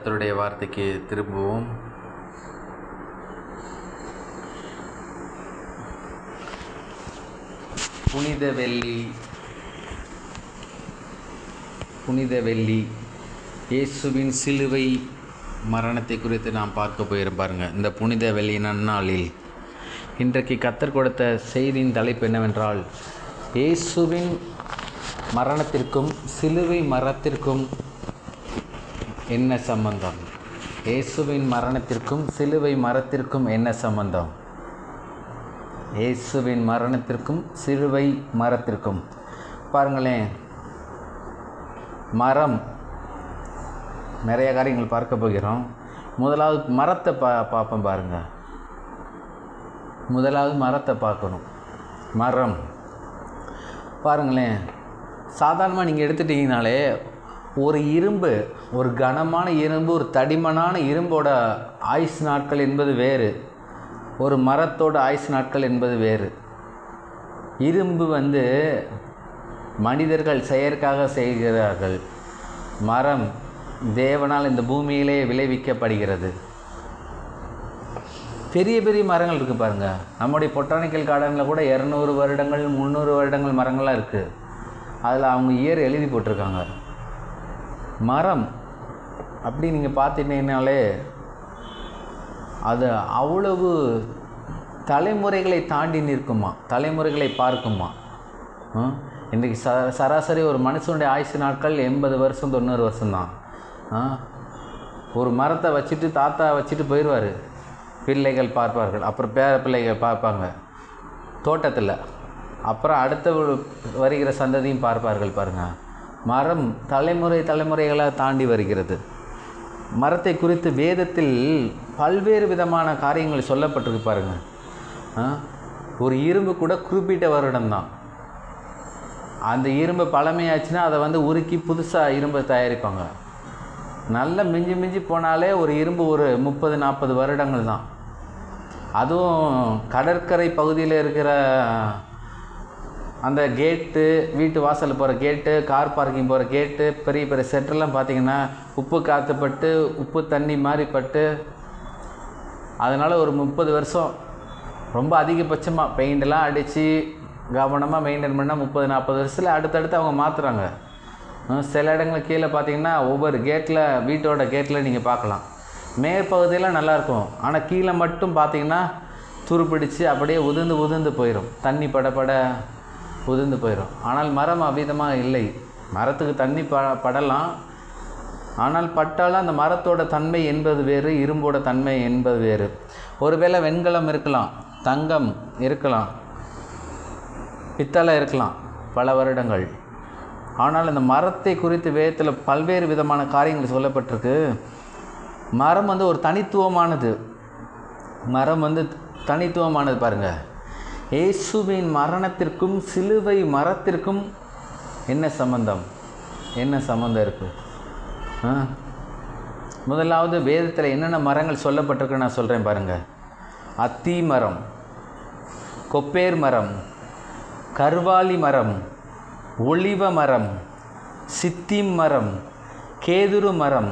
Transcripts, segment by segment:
கர்த்தருடைய வார்த்தைக்கு திரும்புவோம். புனித வெள்ளி இயேசுவின் சிலுவை மரணத்தை குறித்து நாம் பார்க்க போயிரும் பாருங்கள். இந்த புனித வெள்ளி நன்னாளில் இன்றைக்கு கர்த்தர் கொடுத்த செய்தியின் தலைப்பு என்னவென்றால், இயேசுவின் மரணத்திற்கும் சிலுவை மரத்திற்கும் என்ன சம்பந்தம்? இயேசுவின் மரணத்திற்கும் சிலுவை மரத்திற்கும் என்ன சம்பந்தம்? இயேசுவின் மரணத்திற்கும் சிலுவை மரத்திற்கும் பாருங்களேன். மரம், நிறைய காரியங்கள் பார்க்க போகிறோம். முதலாவது மரத்தை பார்ப்போம் பாருங்கள். முதலாவது மரத்தை பார்க்கணும். மரம் பாருங்களேன். சாதாரணமாக நீங்கள் எடுத்துட்டிங்கனாலே ஒரு இரும்பு, ஒரு கனமான இரும்பு, ஒரு தடிமனான இரும்போட ஆயுசு நாட்கள் என்பது வேறு, ஒரு மரத்தோட ஆயுசு நாட்கள் என்பது வேறு. இரும்பு மனிதர்கள் செயற்காக செய்கிறார்கள். மரம் தேவனால் இந்த பூமியிலே விளைவிக்கப்படுகிறது. பெரிய பெரிய மரங்கள் இருக்குது பாருங்கள். நம்முடைய பொட்டானிக்கல் கார்டனில் கூட 200 வருடங்கள் 300 வருடங்கள் மரங்கள்லாம் இருக்குது. அதில் அவங்க இயர் எழுதி போட்டிருக்காங்க. மரம் அப்படி நீங்கள் பார்த்துட்டீங்கனாலே அது அவ்வளவு தலைமுறைகளை தாண்டி நிற்குமா, தலைமுறைகளை பார்க்குமா. இன்றைக்கி சராசரி ஒரு மனுஷனுடைய ஆயுசு நாட்கள் 80 வருஷம் 90 வருஷம்தான். ஒரு மரத்தை வச்சுட்டு தாத்தா வச்சுட்டு போயிடுவார். பிள்ளைகள் பார்ப்பார்கள், அப்புறம் பேர பிள்ளைகள் பார்ப்பாங்க தோட்டத்தில், அப்புறம் அடுத்த வருகிற சந்ததியும் பார்ப்பார்கள். பாருங்கள், மரம் தலைமுறைகளாக தாண்டி வருகிறது. மரத்தை குறித்து வேதத்தில் பல்வேறு விதமான காரியங்கள் சொல்லப்பட்டிருக்கு பாருங்கள். ஒரு இரும்பு கூட குறிப்பிட்ட வருடம்தான். அந்த இரும்பு பழமையாச்சுன்னா அதை உருக்கி புதுசாக இரும்பை தயாரிப்பாங்க. நல்ல மிஞ்சி போனாலே ஒரு இரும்பு ஒரு 30-40 வருடங்கள் தான். அதுவும் கடற்கரை பகுதியில் இருக்கிற அந்த கேட்டு, வீட்டு வாசலில் போகிற கேட்டு, கார் பார்க்கிங் போகிற கேட்டு, பெரிய பெரிய செட்டெல்லாம் பார்த்திங்கன்னா உப்பு காற்றுப்பட்டு உப்பு தண்ணி மாதிரி பட்டு, அதனால் ஒரு 30 வருஷம் ரொம்ப அதிகபட்சமாக பெயிண்டெல்லாம் அடித்து கவனமாக மெயின்டைன் பண்ணால் 30-40 வருஷத்தில் அடுத்தடுத்து அவங்க மாற்றுறாங்க. சில இடங்கள் கீழே பார்த்திங்கன்னா ஒவ்வொரு கேட்டில், வீட்டோட கேட்டில் நீங்கள் பார்க்கலாம், மேற்பகுதியெல்லாம் நல்லாயிருக்கும், ஆனால் கீழே மட்டும் பார்த்திங்கன்னா துருப்பிடிச்சு அப்படியே உதிர்ந்து போயிடும். தண்ணி பட உதிர்ந்து போயிடும். ஆனால் மரம் அவ்விதமாக இல்லை. மரத்துக்கு தண்ணி படலாம், ஆனால் பட்டாலும் அந்த மரத்தோட தன்மை என்பது வேறு, இரும்போட தன்மை என்பது வேறு. ஒருவேளை வெண்கலம் இருக்கலாம், தங்கம் இருக்கலாம், பித்தளை இருக்கலாம், பல வருடங்கள். ஆனால் இந்த மரத்தை குறித்து வேதத்தில் பல்வேறு விதமான காரியங்கள் சொல்லப்பட்டிருக்கு. மரம் ஒரு தனித்துவமானது. மரம் தனித்துவமானது பாருங்கள். இயேசுவின் மரணத்திற்கும் சிலுவை மரத்திற்கும் என்ன சம்பந்தம்? என்ன சம்பந்தம் இருக்குது? முதலாவது வேதத்தில் என்னென்ன மரங்கள் சொல்லப்பட்டிருக்கு நான் சொல்கிறேன் பாருங்கள். அத்தி மரம், கொப்பேர் மரம், கர்வாலி மரம், ஒலிவ மரம், சித்திம் மரம், கேதுரு மரம்,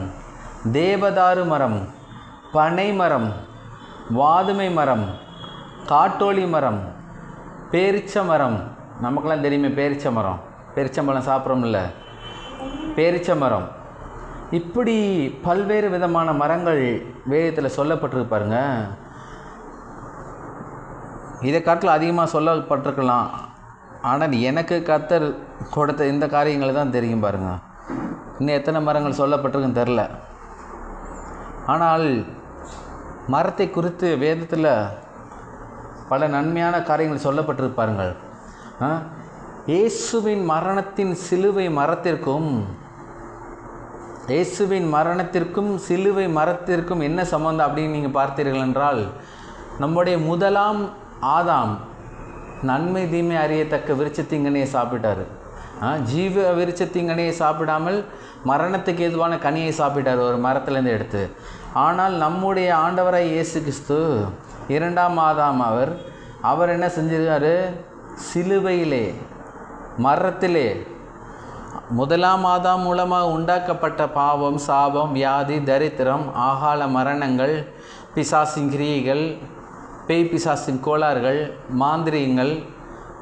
தேவதாரு மரம், பனை மரம், வாதுமை மரம், காட்டோலி மரம், பேரிச்ச மரம். நமக்கெல்லாம் தெரியுமே பேரிச்ச மரம், பேரிச்சம்பழம் சாப்பிட்றோம்ல, பேரிச்ச மரம். இப்படி பல்வேறு விதமான மரங்கள் வேதத்தில் சொல்லப்பட்டிருக்கு பாருங்க. இதை காட்டில் அதிகமாக சொல்லப்பட்டிருக்கலாம், ஆனால் எனக்கு கர்த்தர் கொடுத்த இந்த காரியங்கள் தான் தெரியும் பாருங்கள். இன்னும் எத்தனை மரங்கள் சொல்லப்பட்டிருக்குன்னு தெரில. ஆனால் மரத்தை குறித்து வேதத்தில் பல நன்மையான காரியங்கள் சொல்லப்பட்டிருப்பாருங்கள். இயேசுவின் மரணத்தின் சிலுவை மரத்திற்கும் இயேசுவின் மரணத்திற்கும் சிலுவை மரத்திற்கும் என்ன சம்பந்தம் அப்படின்னு நீங்கள் பார்த்தீர்கள் என்றால், நம்முடைய முதலாம் ஆதாம் நன்மை தீமை அறியத்தக்க விருட்சத்திங்கனையை சாப்பிட்டார். ஜீவ விருட்சத்திங்கனையை சாப்பிடாமல் மரணத்துக்கு ஏதுவான கனியை சாப்பிட்டார் ஒரு மரத்துலேருந்து எடுத்து. ஆனால் நம்முடைய ஆண்டவராய் இயேசு கிறிஸ்து 2ஆம் ஆதாம் அவர் என்ன செஞ்சிருக்காரு? சிலுவையிலே, மரத்திலே முதலாம் ஆதாம் மூலமாக உண்டாக்கப்பட்ட பாவம், சாபம், வியாதி, தரித்திரம், ஆகால மரணங்கள், பிசாசின் கிரியைகள், பேய் பிசாசின் கோளாறுகள், மாந்திரியங்கள்,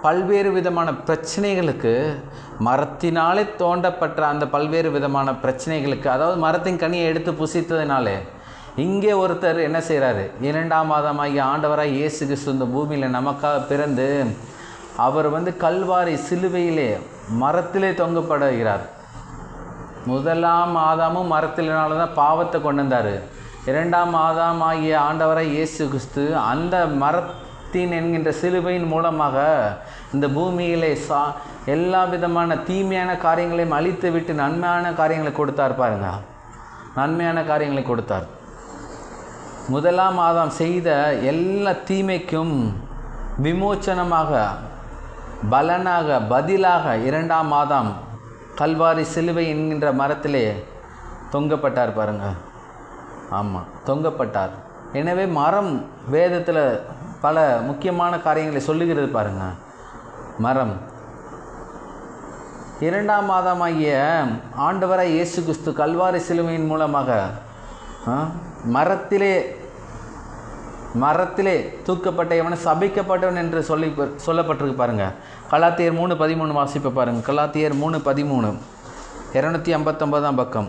பல்வேறு விதமான பிரச்சனைகளுக்கு மரத்தினாலே தோண்டப்பட்ட அந்த பல்வேறு விதமான பிரச்சனைகளுக்கு, அதாவது மரத்தின் கனியை எடுத்து புசித்ததினாலே இங்கே ஒருத்தர் என்ன செய்கிறாரு? 2ஆம் ஆதாமாகிய ஆண்டவராக இயேசு கிறிஸ்து இந்த பூமியில் நமக்காக பிறந்து அவர் கல்வாரி சிலுவையிலே மரத்திலே தொங்கப்படுகிறார். முதலாம் ஆதாமும் மரத்தினால தான் பாவத்தை கொண்டு வந்தார். 2ஆம் ஆதாம் ஆகிய ஆண்டவராக இயேசு கிறிஸ்து அந்த மரத்தின் என்கின்ற சிலுவையின் மூலமாக இந்த பூமியிலே எல்லா விதமான தீமையான காரியங்களையும் அழித்து விட்டு நன்மையான காரியங்களை கொடுத்தார். பாருங்க, நன்மையான காரியங்களை கொடுத்தார். முதலாம் ஆதாம் செய்த எல்லா தீமைக்கும் விமோச்சனமாக, பலனாக, பதிலாக 2ஆம் ஆதாம் கல்வாரி சிலுவை என்கின்ற மரத்திலே தொங்கப்பட்டார். பாருங்க, ஆமாம், தொங்கப்பட்டார். எனவே மரம் வேதத்தில் பல முக்கியமான காரியங்களை சொல்லுகிறது. பாருங்க, மரம் 2ஆம் ஆதாமாகிய ஆண்டவராய் இயேசு கிறிஸ்து கல்வாரி சிலுவையின் மூலமாக மரத்திலே தூக்கப்பட்ட எவனை சபிக்கப்பட்டவன் என்று சொல்லப்பட்டிருக்கு. பாருங்க, கலாத்தியர் 3:13 வாசிப்பை பாருங்க. கலாத்தியர் 3:13, 259ஆம் பக்கம்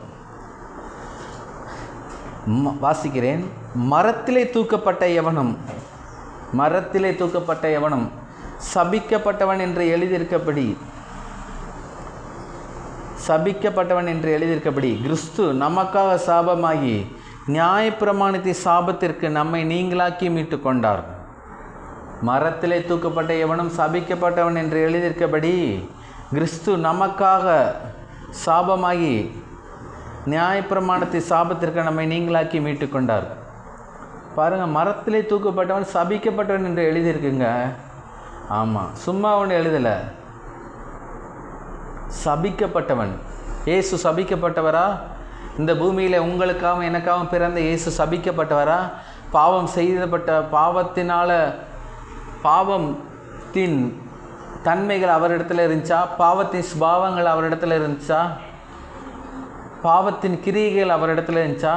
வாசிக்கிறேன். மரத்திலே தூக்கப்பட்ட எவனும் சபிக்கப்பட்டவன் என்று எழுதியிருக்கபடி கிறிஸ்து நமக்காக சாபமாகி நியாயப்பிரமாணத்தின் சாபத்திற்கு நம்மை நீங்களாக்கி மீட்டு கொண்டார். மரத்திலே தூக்கப்பட்ட எவனும் சபிக்கப்பட்டவன் என்று எழுதியிருக்கபடி கிறிஸ்து நமக்காக சாபமாகி நியாயப்பிரமாணத்தின் சாபத்திற்கு நம்மை நீங்களாக்கி மீட்டு கொண்டார். பாருங்கள், மரத்திலே தூக்கப்பட்டவன் சபிக்கப்பட்டவன் என்று எழுதியிருக்குங்க. ஆமாம், சும்மா ஒன்று எழுதலை, சபிக்கப்பட்டவன். இயேசு சபிக்கப்பட்டவரா? இந்த பூமியில் உங்களுக்காகவும் எனக்காகவும் பிறந்த இயேசு சபிக்கப்பட்டவரா? பாவத்தின் தன்மைகள் அவரிடத்தில் இருந்துச்சா? பாவத்தின் சுபாவங்கள் அவரிடத்தில் இருந்துச்சா? பாவத்தின் கிரியைகள் அவரிடத்தில் இருந்துச்சா?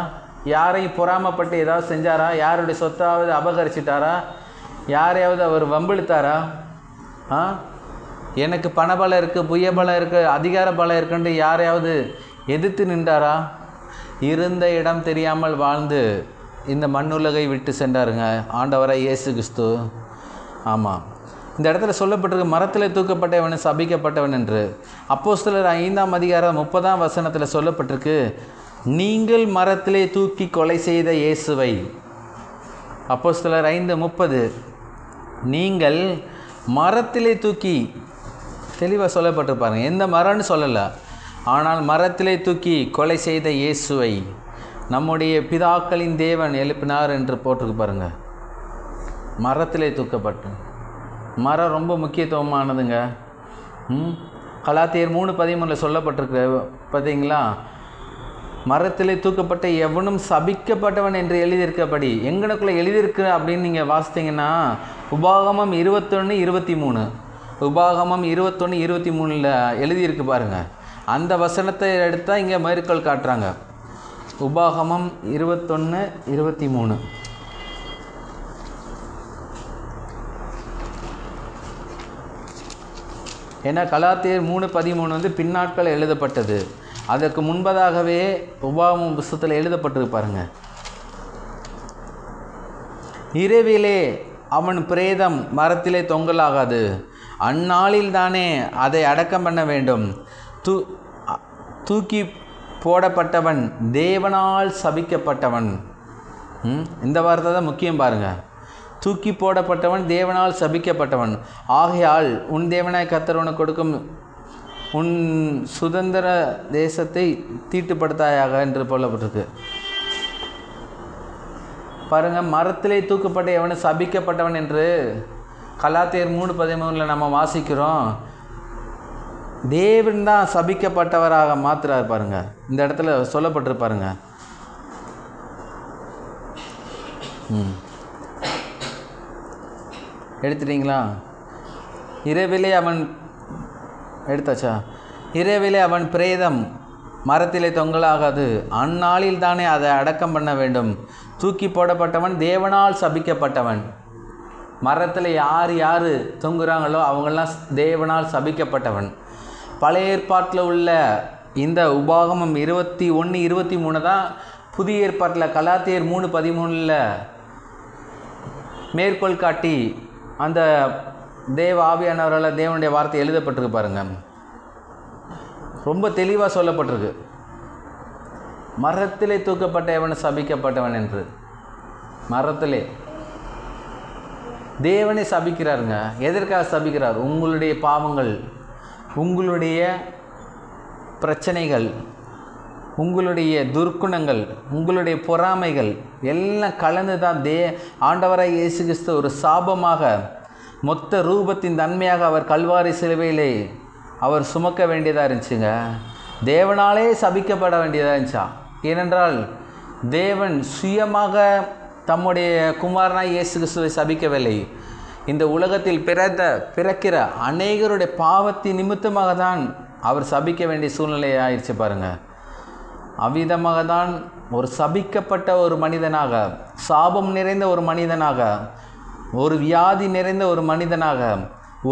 யாரையும் பொறாமப்பட்டு ஏதாவது செஞ்சாரா? யாருடைய சொத்தாவது அபகரிச்சிட்டாரா? யாரையாவது அவர் வம்பிழுத்தாரா? எனக்கு பணபலம் இருக்குது, புயபலம் இருக்குது, அதிகார பலம் இருக்குன்ட்டு யாரையாவது எதிர்த்து நின்றாரா? இருந்த இடம் தெரியாமல் வாழ்ந்து இந்த மண்ணுலகை விட்டு சென்றாருங்க ஆண்டவராய் இயேசு கிறிஸ்து. ஆமாம், இந்த இடத்துல சொல்லப்பட்டிருக்கு மரத்தில் தூக்கப்பட்டவன் சபிக்கப்பட்டவன் என்று. அப்போஸ்தலர் 5ஆம் அதிகாரம் 30ஆம் வசனத்தில் சொல்லப்பட்டிருக்கு, நீங்கள் மரத்திலே தூக்கி கொலை செய்த இயேசுவை. அப்போஸ்தலர் 5:30, நீங்கள் மரத்திலே தூக்கி, தெளிவாக சொல்லப்பட்டிருப்பாருங்க. எந்த மரம்னு சொல்லலை, ஆனால் மரத்திலே தூக்கி கொலை செய்த இயேசுவை நம்முடைய பிதாக்களின் தேவன் எழுப்பினார் என்று போட்டிருக்கு. பாருங்கள், மரத்திலே தூக்கப்பட்டு. மரம் ரொம்ப முக்கியத்துவமானதுங்க. கலாத்தியர் 3:13 சொல்லப்பட்டிருக்கு பார்த்தீங்களா? மரத்திலே தூக்கப்பட்ட எவனும் சபிக்கப்பட்டவன் என்று எழுதியிருக்கபடி. எங்கனக்குள்ளே எழுதியிருக்கு அப்படின்னு நீங்கள் வாசித்தீங்கன்னா உபாகமம் 21:23, உபாகமம் 21:23 எழுதியிருக்கு பாருங்கள். அந்த வசனத்தை எடுத்தால் இங்கே மேற்கோள் காட்டுறாங்க. உபாகமம் 21:23. ஏன்னா கலாத்தியர் 3:13 பின்னாட்கள் எழுதப்பட்டது. அதற்கு முன்பதாகவே உபாகமம் புத்தகத்தில் எழுதப்பட்டிருக்கு பாருங்க. இரவிலே அவன் பிரேதம் மரத்திலே தொங்கலாகாது, அந்நாளில் தானே அதை அடக்கம் பண்ண வேண்டும். தூக்கி போடப்பட்டவன் தேவனால் சபிக்கப்பட்டவன். இந்த வார்த்தை தான் முக்கியம் பாருங்கள். தூக்கி போடப்பட்டவன் தேவனால் சபிக்கப்பட்டவன். ஆகையால் உன் தேவனாய் கர்த்தர் உனக்கு கொடுக்கும் உன் சுதந்திர தேசத்தை தீட்டுப்படுத்தாயாக என்று சொல்லப்பட்டிருக்கு. பாருங்கள், மரத்திலே தூக்கப்பட்ட எவனு சபிக்கப்பட்டவன் என்று கலாத்தியர் 3:13 நம்ம வாசிக்கிறோம். தேவன் தான் சபிக்கப்பட்டவராக மாற்றுறார் பாருங்க. இந்த இடத்துல சொல்லப்பட்டிருப்பாருங்க. எடுத்துட்டீங்களா? இரவிலே அவன் எடுத்தாச்சா? இரவிலே அவன் பிரேதம் மரத்திலே தொங்கலாகாது, அந்நாளில் தானே அதை அடக்கம் பண்ண வேண்டும். தூக்கி போடப்பட்டவன் தேவனால் சபிக்கப்பட்டவன். மரத்தில் யார் யார் தொங்குறாங்களோ அவங்கெல்லாம் தேவனால் சபிக்கப்பட்டவன். பழைய ஏற்பாட்டில் உள்ள இந்த உபாகமம் 21:23 தான் புதிய ஏற்பாட்டில் கலாத்தியர் 3:13 மேற்கோள் காட்டி அந்த தேவ ஆவியானவரால் தேவனுடைய வார்த்தை எழுதப்பட்டிருக்கு பாருங்க. ரொம்ப தெளிவாக சொல்லப்பட்டிருக்கு, மரத்திலே தூக்கப்பட்டவன் சபிக்கப்பட்டவன் என்று. மரத்திலே தேவனை சபிக்கிறாருங்க. எதற்காக சபிக்கிறார்? உங்களுடைய பாவங்கள், உங்களுடைய பிரச்சனைகள், உங்களுடைய துர்க்குணங்கள், உங்களுடைய பொறாமைகள் எல்லாம் கலந்து தான் ஆண்டவராய் இயேசு கிறிஸ்து ஒரு சாபமாக மொத்த ரூபத்தின் தன்மையாக அவர் கல்வாரி சிலுவையிலே அவர் சுமக்க வேண்டியதாக இருந்துச்சுங்க. தேவனாலே சபிக்கப்பட வேண்டியதாக இருந்துச்சா. ஏனென்றால் தேவன் சுயமாக தம்முடைய குமாரனாய் இயேசு கிறிஸ்துவை சபிக்கவில்லை. இந்த உலகத்தில் பிறக்கிற அநேகருடைய பாவத்தின் நிமித்தமாக தான் அவர் சபிக்க வேண்டிய சூழ்நிலை ஆயிடுச்சு பாருங்கள். அவ்விதமாக தான் ஒரு சபிக்கப்பட்ட ஒரு மனிதனாக, சாபம் நிறைந்த ஒரு மனிதனாக, ஒரு வியாதி நிறைந்த ஒரு மனிதனாக,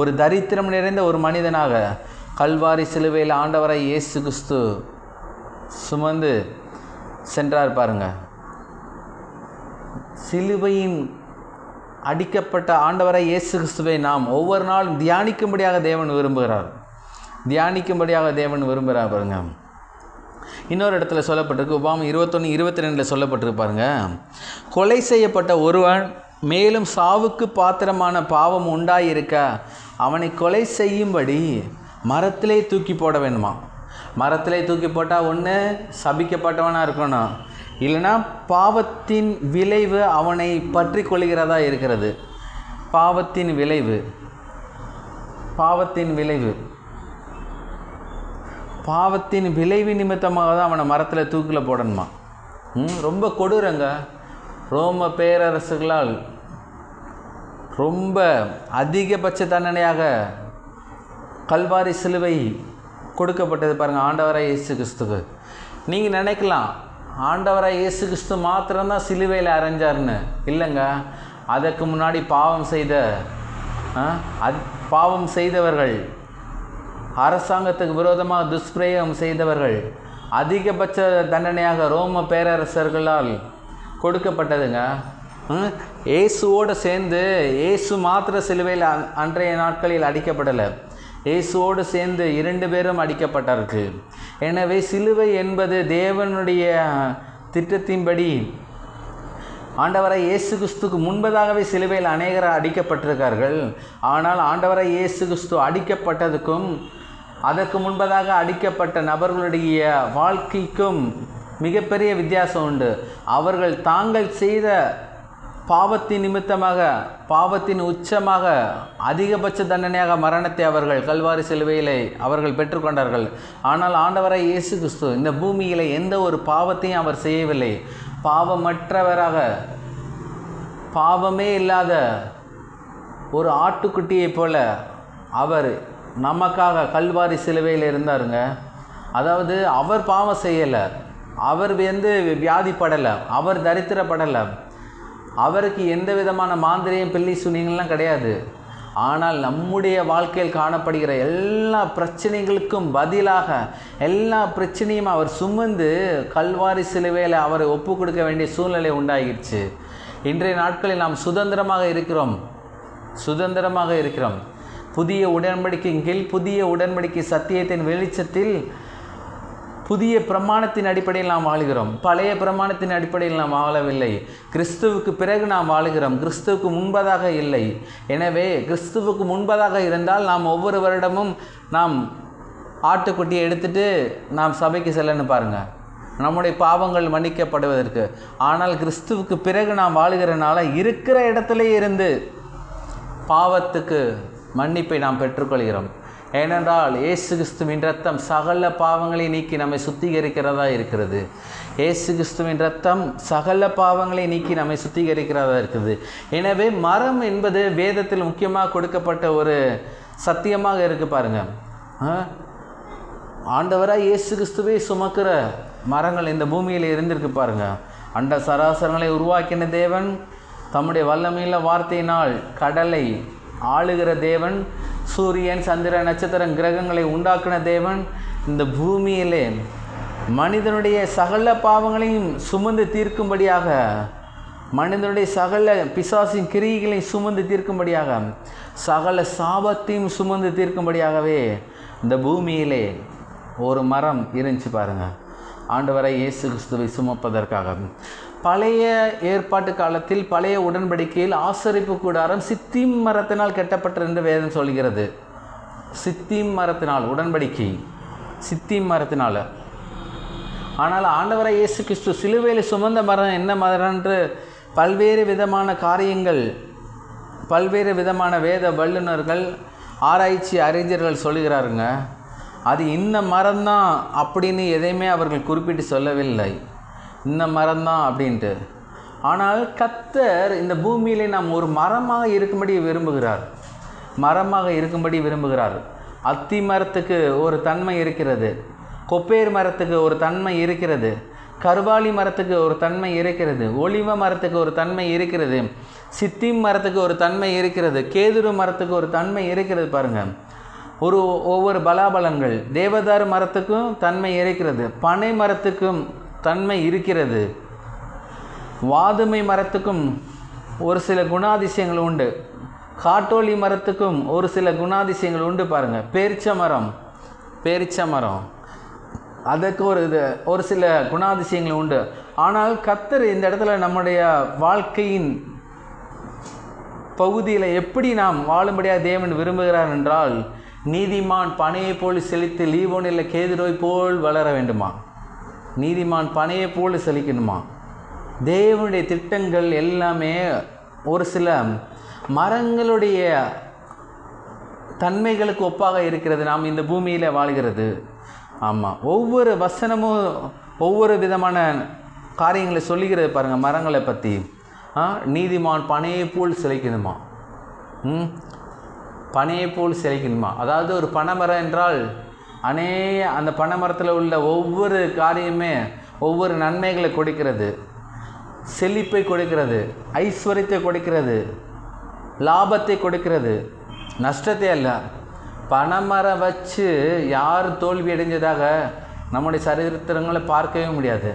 ஒரு தரித்திரம் நிறைந்த ஒரு மனிதனாக கல்வாரி சிலுவையில் ஆண்டவராய் இயேசு கிறிஸ்து சுமந்து சென்றார் பாருங்க. சிலுவையின் அடிக்கப்பட்ட ஆண்டவராய் இயேசு கிறிஸ்துவை நாம் ஒவ்வொரு நாளும் தியானிக்கும்படியாக தேவன் விரும்புகிறார். பாருங்க. இன்னொரு இடத்துல சொல்லப்பட்டிருக்கு, உபாகமம் 21:22 சொல்லப்பட்டிருக்கு பாருங்க. கொலை செய்யப்பட்ட ஒருவன் மேலும் சாவுக்கு பாத்திரமான பாவம் உண்டாயிருக்க அவனை கொலை செய்யும்படி மரத்திலே தூக்கி போட வேணுமா. மரத்திலே தூக்கி போட்டால் ஒன்று சபிக்கப்பட்டவனாக இருக்கணும், இல்லைனா பாவத்தின் விளைவு அவனை பற்றி கொள்கிறதா இருக்கிறது. பாவத்தின் விளைவு நிமித்தமாக தான் அவனை மரத்தில் தூக்கில் போடணுமா. ரொம்ப கொடூரங்க. ரோம பேரரசுகளால் ரொம்ப அதிகபட்ச தண்டனையாக கல்வாரி சிலுவை கொடுக்கப்பட்டது பாருங்கள் ஆண்டவராய் இயேசு கிறிஸ்துக்கு. நீங்கள் நினைக்கலாம் ஆண்டவராய் இயேசு கிறிஸ்து மாத்திரம்தான் சிலுவையில் அரைஞ்சார்னு. இல்லைங்க, அதற்கு முன்னாடி பாவம் செய்தவர்கள், அரசாங்கத்துக்கு விரோதமாக துஷ்பிரயோகம் செய்தவர்கள் அதிகபட்ச தண்டனையாக ரோம பேரரசர்களால் கொடுக்கப்பட்டதுங்க. இயேசுவோடு சேர்ந்து இயேசு மாத்திர சிலுவையில் அன்றைய நாட்களில் அடிக்கப்படலை, இயேசுவோடு சேர்ந்து 2 பேரும் அடிக்கப்பட்டார்கள். எனவே சிலுவை என்பது தேவனுடைய திட்டத்தின்படி ஆண்டவராய் இயேசு கிறிஸ்துக்கு முன்பதாகவே சிலுவையில் அநேகர் அடிக்கப்பட்டிருக்கார்கள். ஆனால் ஆண்டவராய் இயேசு கிறிஸ்து அடிக்கப்பட்டதுக்கும் அதற்கு முன்பதாக அடிக்கப்பட்ட நபர்களுடைய வாழ்க்கைக்கும் மிகப்பெரிய வித்தியாசம் உண்டு. அவர்கள் தாங்கள் செய்த பாவத்தின் நிமித்தமாக, பாவத்தின் உச்சமாக அதிகபட்ச தண்டனையாக மரணத்தை அவர்கள் கல்வாரி சிலுவையிலே அவர்கள் பெற்றுக்கொண்டார்கள். ஆனால் ஆண்டவராய் இயேசு கிறிஸ்து இந்த பூமியில் எந்த ஒரு பாவத்தையும் அவர் செய்யவில்லை. பாவமற்றவராக, பாவமே இல்லாத ஒரு ஆட்டுக்குட்டியைப் போல அவர் நமக்காக கல்வாரி சிலுவையில் இருந்தாருங்க. அதாவது அவர் பாவம் செய்யலை, அவர் வியாதிப்படலை, அவர் தரித்திரப்படலை, அவருக்கு எந்த விதமான மாந்திரியம் பில்லி சுனியங்கள்லாம் கிடையாது. ஆனால் நம்முடைய வாழ்க்கையில் காணப்படுகிற எல்லா பிரச்சனைகளுக்கும் பதிலாக எல்லா பிரச்சனையும் அவர் சுமந்து கல்வாரி சிலுவையில் அவரை ஒப்பு கொடுக்க வேண்டிய சூழ்நிலை உண்டாகிடுச்சு. இன்றைய நாட்களில் நாம் சுதந்திரமாக இருக்கிறோம். புதிய உடன்படிக்கையின் கீழ், புதிய உடன்படிக்கை சத்தியத்தின் வெளிச்சத்தில் புதிய பிரமாணத்தின் அடிப்படையில் நாம் வாழுகிறோம். பழைய பிரமாணத்தின் அடிப்படையில் நாம் வாழவில்லை. கிறிஸ்துவுக்கு பிறகு நாம் வாழுகிறோம், கிறிஸ்துவுக்கு முன்பதாக இல்லை. எனவே கிறிஸ்துவுக்கு முன்பதாக இருந்தால் நாம் ஒவ்வொரு வருடமும் நாம் ஆட்டுக்குட்டியை எடுத்துகிட்டு நாம் சபைக்கு செல்லன்னு பாருங்கள், நம்முடைய பாவங்கள் மன்னிக்கப்படுவதற்கு. ஆனால் கிறிஸ்துவுக்கு பிறகு நாம் வாழுகிறனால இருக்கிற இடத்துல இருந்து பாவத்துக்கு மன்னிப்பை நாம் பெற்றுக்கொள்கிறோம். ஏனென்றால் இயேசு கிறிஸ்துவின் இரத்தம் சகல பாவங்களை நீக்கி நம்மை சுத்திகரிக்கிறதா இருக்கிறது. இயேசு கிறிஸ்துவின் இரத்தம் சகல பாவங்களை நீக்கி நம்மை சுத்திகரிக்கிறதா இருக்குது. எனவே மரம் என்பது வேதத்தில் முக்கியமாக கொடுக்கப்பட்ட ஒரு சத்தியமாக இருக்குது பாருங்கள். ஆண்டவராக இயேசு கிறிஸ்துவே சுமக்கிற மரங்கள் இந்த பூமியில் இருந்திருக்கு பாருங்க. அண்ட சராசரங்களை உருவாக்கின தேவன், தம்முடைய வல்லமையுள்ள வார்த்தையினால் கடலை ஆளுகிற தேவன், சூரியன் சந்திரன் நட்சத்திரம் கிரகங்களை உண்டாக்கின தேவன், இந்த பூமியிலே மனிதனுடைய சகல பாவங்களையும் சுமந்து தீர்க்கும்படியாக, மனிதனுடைய சகல பிசாசின் கிரியைகளை சுமந்து தீர்க்கும்படியாக, சகல சாபத்தையும் சுமந்து தீர்க்கும்படியாகவே இந்த பூமியிலே ஒரு மரம் இருந்துச்சு பாருங்கள், ஆண்டவராகிய இயேசு கிறிஸ்துவை சுமப்பதற்காக. பழைய ஏற்பாட்டு காலத்தில் பழைய உடன்படிக்கையில் ஆசரிப்பு கூடாரம் சித்தீம் மரத்தினால் கட்டப்பட்டது என்று வேதம் சொல்கிறது. சித்தீம் மரத்தினால் உடன்படிக்கை, சித்தீம் மரத்தினால். ஆனால் ஆண்டவராகிய இயேசு கிறிஸ்து சிலுவையில் சுமந்த மரம் என்ன மரம் என்று பல்வேறு விதமான காரியங்கள், பல்வேறு விதமான வேத வல்லுநர்கள், ஆராய்ச்சி அறிஞர்கள் சொல்லுகிறாருங்க. அது இந்த மரம்தான் அப்படின்னு எதையுமே அவர்கள் குறிப்பிட்டு சொல்லவில்லை, இந்த மரம்தான் அப்படின்ட்டு. ஆனால் கர்த்தர் இந்த பூமியிலே நாம் ஒரு மரமாக இருக்கும்படி விரும்புகிறார், மரமாக இருக்கும்படி விரும்புகிறார். அத்தி மரத்துக்கு ஒரு தன்மை இருக்கிறது, கொப்பேர் மரத்துக்கு ஒரு தன்மை இருக்கிறது, கருவாலி மரத்துக்கு ஒரு தன்மை இருக்கிறது, ஒலிவ மரத்துக்கு ஒரு தன்மை இருக்கிறது, சித்தீம் மரத்துக்கு ஒரு தன்மை இருக்கிறது, கேதுரு மரத்துக்கு ஒரு தன்மை இருக்கிறது பாருங்கள். ஒவ்வொரு பலாபலங்கள். தேவதாரு மரத்துக்கும் தன்மை இருக்கிறது, பனை மரத்துக்கும் தன்மை இருக்கிறது, வாதுமை மரத்துக்கும் ஒரு சில குணாதிசயங்கள் உண்டு, காட்டோலி மரத்துக்கும் ஒரு சில குணாதிசயங்கள் உண்டு பாருங்கள். பேரிச்ச மரம் அதுக்கு ஒரு சில குணாதிசயங்கள் உண்டு. ஆனால் கர்த்தர் இந்த இடத்துல நம்முடைய வாழ்க்கையின் பகுதியில் எப்படி நாம் வாழும்படியாக தேவன் விரும்புகிறார் என்றால், நீதிமான் பனையை போல் செழித்து லீவோனில் கேதுரோய் போல் வளர வேண்டுமா, நீதிமான் பனையை போல் செழிக்கணுமா. தேவனுடைய திட்டங்கள் எல்லாமே ஒரு சில மரங்களுடைய தன்மைகளுக்கு ஒப்பாக இருக்கிறது நாம் இந்த பூமியில் வாழ்கிறது. ஆமாம், ஒவ்வொரு வசனமும் ஒவ்வொரு விதமான காரியங்களை சொல்லுகிறது பாருங்கள். மரங்களை பற்றி நீதிமான் பனையை போல் செழிக்கணுமா, பனையை போல் செழிக்கணுமா. அதாவது ஒரு பனைமரம் என்றால் அந்த பனைமரத்தில் உள்ள ஒவ்வொரு காரியமே ஒவ்வொரு நன்மைகளை கொடுக்கிறது, செழிப்பை கொடுக்கிறது, ஐஸ்வர்யத்தை கொடுக்கிறது, லாபத்தை கொடுக்கிறது, நஷ்டத்தை அல்ல. பனைமரம் வச்சு யார் தோல்வி அடைஞ்சதாக நம்முடைய சரித்திரங்களை பார்க்கவே முடியாது.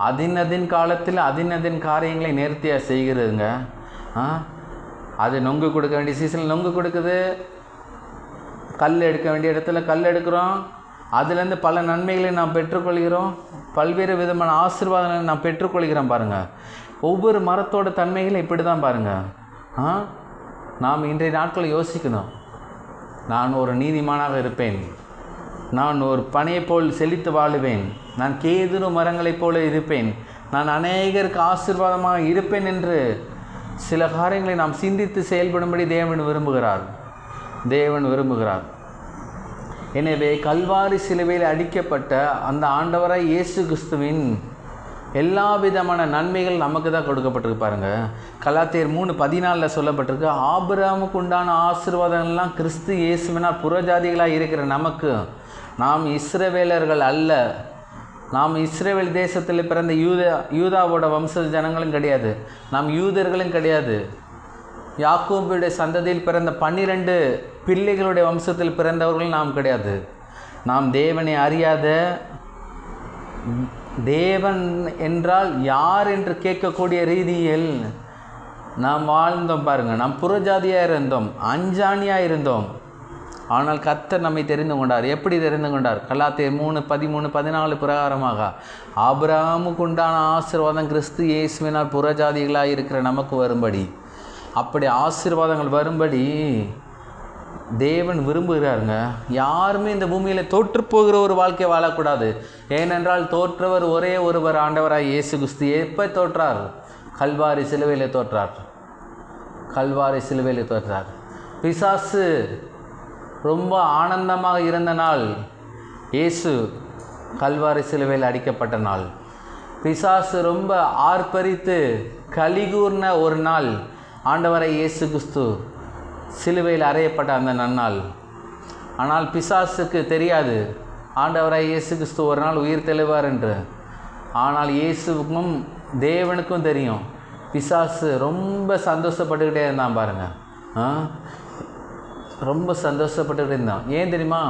அதின் காலத்தில் அதின் காரியங்களை நேர்த்தியாக செய்கிறதுங்க. அது நொங்கு கொடுக்க வேண்டிய சீசனில் நொங்கு கொடுக்குது, கல் எடுக்க வேண்டிய இடத்துல கல் எடுக்கிறோம், அதுலேருந்து பல நன்மைகளை நாம் பெற்றுக்கொள்கிறோம், பல்வேறு விதமான ஆசீர்வாதங்களை நாம் பெற்றுக்கொள்கிறோம் பாருங்கள். ஒவ்வொரு மரத்தோட தன்மைகளை இப்படி தான் பாருங்கள். நாம் இன்றைய நாட்களை யோசிக்கணும். நான் ஒரு நீதிமானாக இருப்பேன், நான் ஒரு பனையை போல் செழித்து வாழுவேன், நான் கேதுரு மரங்களைப் போல இருப்பேன், நான் அநேகருக்கு ஆசீர்வாதமாக இருப்பேன் என்று சில காரியங்களை நாம் சிந்தித்து செயல்படும்படி தேவன் விரும்புகிறார். எனவே கல்வாரி சிலுவையில் அடிக்கப்பட்ட அந்த ஆண்டவராய் இயேசு கிறிஸ்துவின் எல்லா விதமான நன்மைகள் நமக்கு தான் கொடுக்கப்பட்டிருக்கு பாருங்கள். கலாத்தியர் 3:14 சொல்லப்பட்டிருக்கு, ஆபிரகாமுக்கு உண்டான ஆசீர்வாதங்கள்லாம் கிறிஸ்து இயேசுவினால் புறஜாதிகளாக இருக்கிற நமக்கு, நாம் இஸ்ரவேலர்கள் அல்ல, நாம் இஸ்ரவேல் தேசத்தில் பிறந்த யூதாவோட வம்ச ஜனங்களும் கிடையாது, நாம் யூதர்களும் கிடையாது, யாக்கோபுடைய சந்ததியில் பிறந்த 12 பிள்ளைகளுடைய வம்சத்தில் பிறந்தவர்களும் நாம் கிடையாது. நாம் தேவனை அறியாத, தேவன் என்றால் யார் என்று கேட்கக்கூடிய ரீதியில் நாம் வாழ்ந்தோம் பாருங்கள். நாம் புறஜாதியாக இருந்தோம், அஞ்சாணியாக இருந்தோம். ஆனால் கர்த்தர் நம்மை தெரிந்து கொண்டார். எப்படி தெரிந்து கொண்டார்? கலாத்தியர் 3:13-14 பிரகாரமாக, ஆபிரகாமுக்கு உண்டான ஆசீர்வாதம் கிறிஸ்து இயேசுவினால் புறஜாதிகளாக இருக்கிற நமக்கு வரும்படி, அப்படி ஆசீர்வாதங்கள் வரும்படி தேவன் விரும்புகிறாருங்க. யாருமே இந்த பூமியில் தோற்று போகிற ஒரு வாழ்க்கையை வாழக்கூடாது. ஏனென்றால் தோற்றவர் ஒரே ஒருவர், ஆண்டவராய் இயேசு கிறிஸ்து. எப்போ தோற்றார்? கல்வாரி சிலுவையில் தோற்றார். பிசாசு ரொம்ப ஆனந்தமாக இருந்த நாள் இயேசு கல்வாரி சிலுவையில் அடிக்கப்பட்ட நாள். பிசாசு ரொம்ப ஆர்ப்பரித்து கலிகூர்ன ஒரு நாள் ஆண்டவரை இயேசு கிறிஸ்து சிலுவையில் அறையப்பட்ட அந்த நன்னாள். ஆனால் பிசாசுக்கு தெரியாது, ஆண்டவராய் இயேசு கிறிஸ்து ஒரு நாள் உயிர் தெழுவார் என்று. ஆனால் இயேசுவுக்கும் தேவனுக்கும் தெரியும். பிசாசு ரொம்ப சந்தோஷப்பட்டுக்கிட்டே இருந்தான் பாருங்கள். ரொம்ப சந்தோஷப்பட்டுக்கிட்டே இருந்தான். ஏன் தெரியுமா?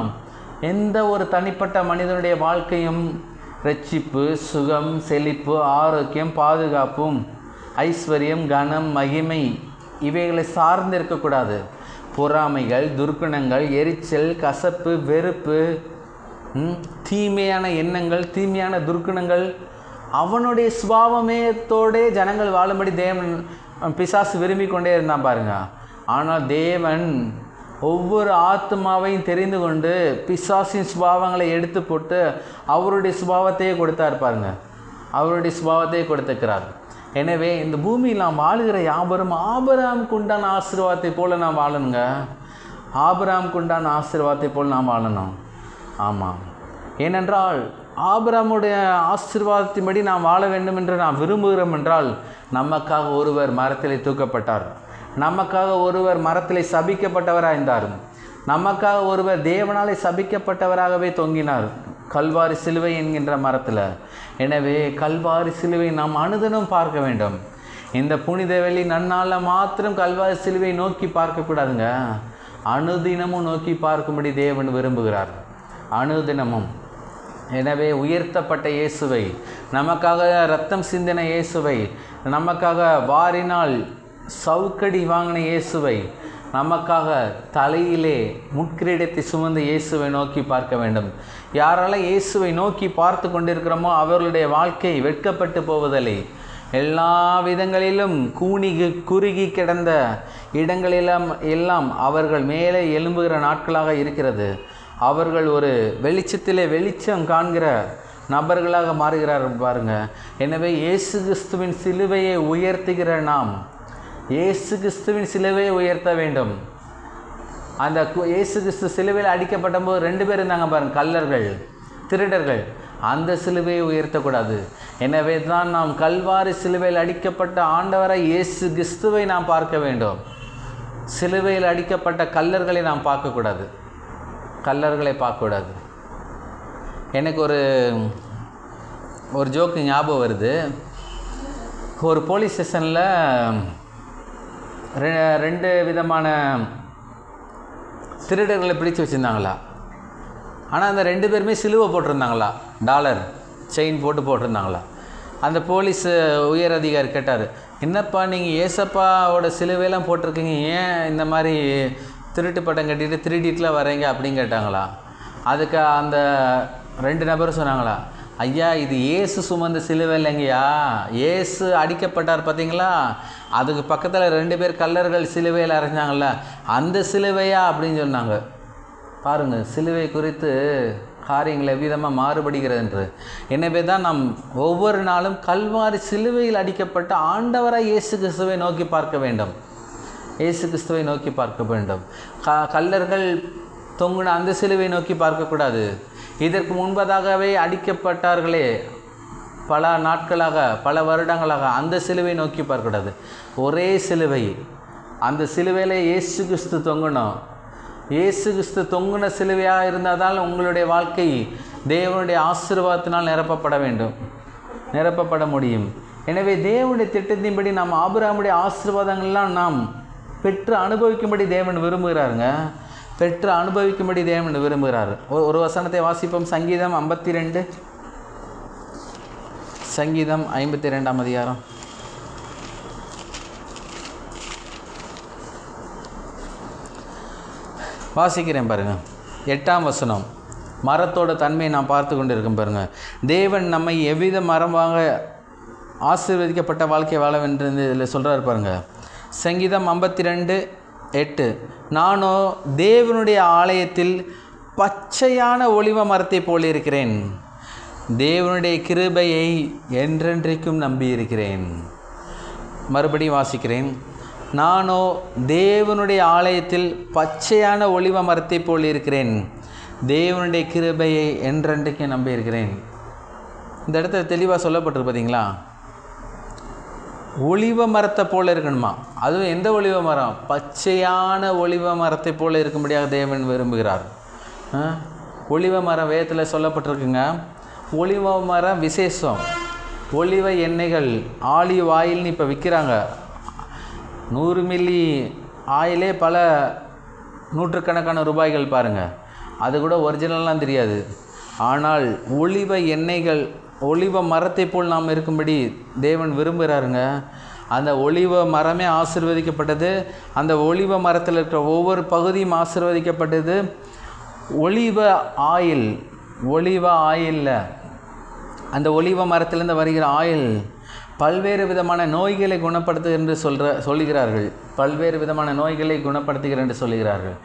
எந்த ஒரு தனிப்பட்ட மனிதனுடைய வாழ்க்கையும் ரட்சிப்பு, சுகம், செழிப்பு, ஆரோக்கியம், பாதுகாப்பும், ஐஸ்வர்யம், கனம், மகிமை இவைகளை சார்ந்து இருக்கக்கூடாது. பொறாமைகள், துர்க்குணங்கள், எரிச்சல், கசப்பு, வெறுப்பு, தீமையான எண்ணங்கள், தீமையான துர்க்குணங்கள் அவனுடைய சுபாவமயத்தோடே ஜனங்கள் வாழும்படி தேவன் பிசாசு விரும்பி கொண்டே இருந்தான் பாருங்க. ஆனால் தேவன் ஒவ்வொரு ஆத்மாவையும் தெரிந்து கொண்டு பிசாசின் சுபாவங்களை எடுத்து போட்டு அவருடைய சுபாவத்தையே கொடுத்தார் பாருங்க. அவருடைய சுபாவத்தையே கொடுத்துக்கிறார். எனவே இந்த பூமியில் நாம் வாழுகிற யாவரும் ஆபிரகாமுக்கு உண்டான ஆசீர்வாதத்தை போல் நாம் வாழணுங்க. ஆபிரகாமுக்கு உண்டான ஆசீர்வாதத்தை போல் நாம் வாழணும். ஆமாம், ஏனென்றால் ஆபிரகாமுடைய ஆசீர்வாதத்தின்படி நாம் வாழ வேண்டும் என்று நாம் விரும்புகிறோம் என்றால், நமக்காக ஒருவர் மரத்திலே தூக்கப்பட்டார், நமக்காக ஒருவர் மரத்திலே சபிக்கப்பட்டவராயிருந்தார், நமக்காக ஒருவர் தேவனாலே சபிக்கப்பட்டவராகவே தொங்கினார் கல்வாரி சிலுவை என்கின்ற மரத்தில். எனவே கல்வாரி சிலுவை நாம் அனுதினம் பார்க்க வேண்டும். இந்த புனித வெள்ளி நன்னாளில் மாத்திரம் கல்வாரி சிலுவை நோக்கி பார்க்கக்கூடாதுங்க. அனுதினமும் நோக்கி பார்க்கும்படி தேவன் விரும்புகிறார், அனுதினமும். எனவே உயர்த்தப்பட்ட இயேசுவை, நமக்காக இரத்தம் சிந்தின இயேசுவை, நமக்காக வாரினால் சவுக்கடி வாங்கின இயேசுவை, நமக்காக தலையிலே முட்கிரீடத்தை சுமந்த இயேசுவை நோக்கி பார்க்க வேண்டும். யாரெல்லாம் இயேசுவை நோக்கி பார்த்து கொண்டிருக்கிறோமோ அவர்களுடைய வாழ்க்கை வெட்கப்பட்டு போவதில்லை. எல்லா விதங்களிலும் குறுகி கிடந்த இடங்களெல்லாம் அவர்கள் மேலே எழும்புகிற நாட்களாக இருக்கிறது. அவர்கள் ஒரு வெளிச்சத்திலே வெளிச்சம் காண்கிற நபர்களாக மாறுகிறார்கள் பாருங்க. எனவே இயேசு கிறிஸ்துவின் சிலுவையை உயர்த்துகிற நாம் இயேசு கிறிஸ்துவின் சிலுவையை உயர்த்த வேண்டும். அந்த இயேசு கிறிஸ்து சிலுவையில் அடிக்கப்பட்ட போது 2 பேர் இருந்தாங்க பாருங்க, கள்ளர்கள், திருடர்கள். அந்த சிலுவையை உயர்த்தக்கூடாது. எனவே தான் நாம் கல்வாரி சிலுவையில் அடிக்கப்பட்ட ஆண்டவரை இயேசு கிறிஸ்துவை நாம் பார்க்க வேண்டும். சிலுவையில் அடிக்கப்பட்ட கள்ளர்களை நாம் பார்க்கக்கூடாது, கள்ளர்களை பார்க்கக்கூடாது. எனக்கு ஒரு ஜோக்கு ஞாபகம் வருது. ஒரு போலீஸ் ஸ்டேஷனில் 2 விதமான திருடர்களை பிடிச்சு வச்சுருந்தாங்களா. ஆனால் அந்த 2 பேருமே சிலுவை போட்டிருந்தாங்களா, டாலர் செயின் போட்டிருந்தாங்களா. அந்த போலீஸ் உயர் அதிகாரி கேட்டார், என்னப்பா நீங்கள் ஏசப்பாவோட சிலுவையெல்லாம் போட்டிருக்கீங்க, ஏன் இந்த மாதிரி திருட்டு பட்டம் கட்டிட்டு திருடிட்டுலாம் வரீங்க அப்படின்னு கேட்டாங்களா. அதுக்கு அந்த 2 நபரும் சொன்னாங்களா, ஐயா இது இயேசு சுமந்த சிலுவை இல்லைங்கய்யா, இயேசு அடிக்கப்பட்டார் பார்த்தீங்களா, அதுக்கு பக்கத்தில் 2 பேர் கள்ளர்கள் சிலுவையில் அரைஞ்சாங்கள்ல, அந்த சிலுவையா அப்படின்னு சொன்னாங்க. பாருங்கள், சிலுவை குறித்து காரியங்கள் எவ்விதமாக மாறுபடுகிறது என்று. எனவே தான் நாம் ஒவ்வொரு நாளும் கல்வாரி சிலுவையில் அடிக்கப்பட்ட ஆண்டவராய் இயேசு கிறிஸ்துவை நோக்கி பார்க்க வேண்டும். இயேசு கிறிஸ்துவை நோக்கி பார்க்க வேண்டும். கள்ளர்கள் தொங்குன அந்த சிலுவை நோக்கி பார்க்கக்கூடாது. இதற்கு முன்பதாகவே அடிக்கப்பட்டார்களே பல நாட்களாக, பல வருடங்களாக, அந்த சிலுவை நோக்கி பார்க்கக்கூடாது. ஒரே சிலுவை, அந்த சிலுவையில் இயேசு கிறிஸ்து தொங்கணும். இயேசு கிறிஸ்து தொங்குன சிலுவையாக இருந்தால் உங்களுடைய வாழ்க்கை தேவனுடைய ஆசீர்வாதத்தினால் நிரப்பப்பட முடியும். எனவே தேவனுடைய திட்டத்தின்படி நாம் ஆபிரகாமுடைய ஆசீர்வாதங்கள்லாம் நாம் பெற்று அனுபவிக்கும்படி தேவன் விரும்புகிறாருங்க. பெற்று அனுபவிக்கும்படி தேவன் விரும்புகிறார். ஒரு வசனத்தை வாசிப்போம். சங்கீதம் 52, சங்கீதம் 52ஆம் அதிகாரம். வாசிக்கிறேன் பாருங்கள். 8ஆம் வசனம். மரத்தோட தன்மையை நாம் பார்த்து கொண்டு இருக்கோம் பாருங்கள். தேவன் நம்மை எவ்வித மரமாக ஆசீர்வதிக்கப்பட்ட வாழ்க்கை வாழ வேண்டும் இதில் சொல்கிறார் பாருங்கள். சங்கீதம் 52:8, நானோ தேவனுடைய ஆலயத்தில் பச்சையான ஒலிவ மரத்தை போல் இருக்கிறேன், தேவனுடைய கிருபையை என்றென்றைக்கும் நம்பியிருக்கிறேன். மறுபடியும் வாசிக்கிறேன். நானோ தேவனுடைய ஆலயத்தில் பச்சையான ஒலிவ மரத்தை போல் இருக்கிறேன், தேவனுடைய கிருபையை என்றென்றைக்கும் நம்பியிருக்கிறேன். இந்த இடத்துல தெளிவாக சொல்லப்பட்டிருக்கு பார்த்தீங்களா. ஒலிவ மரத்தை போல் இருக்கணுமா? அதுவும் எந்த ஒலிவ மரம்? பச்சையான ஒலிவ மரத்தை போல் இருக்கும்படியாக தேவன் விரும்புகிறார். ஒலிவ மரம் வேதத்தில் சொல்லப்பட்டிருக்குங்க. ஒலிவ மரம் விசேஷம். ஒலிவ எண்ணெய்கள் ஆலிவ் ஆயில்னு இப்போ விற்கிறாங்க. 100 மில்லி ஆயிலே பல நூற்றுக்கணக்கான ரூபாய்கள் பாருங்கள். அது கூட ஒரிஜினல்லாம் தெரியாது. ஆனால் ஒலிவ எண்ணெய்கள், ஒலிவ மரத்தை போல் நாம் இருக்கும்படி தேவன் விரும்புகிறாருங்க. அந்த ஒலிவ மரமே ஆசீர்வதிக்கப்பட்டது. அந்த ஒலிவ மரத்தில் இருக்கிற ஒவ்வொரு பகுதியும் ஆசீர்வதிக்கப்பட்டது. ஒலிவ ஆயிலில் அந்த ஒலிவ மரத்திலிருந்து வருகிற ஆயில் பல்வேறு விதமான நோய்களை குணப்படுத்து என்று சொல்லுகிறார்கள். பல்வேறு விதமான நோய்களை குணப்படுத்துகிற என்று சொல்லுகிறார்கள்.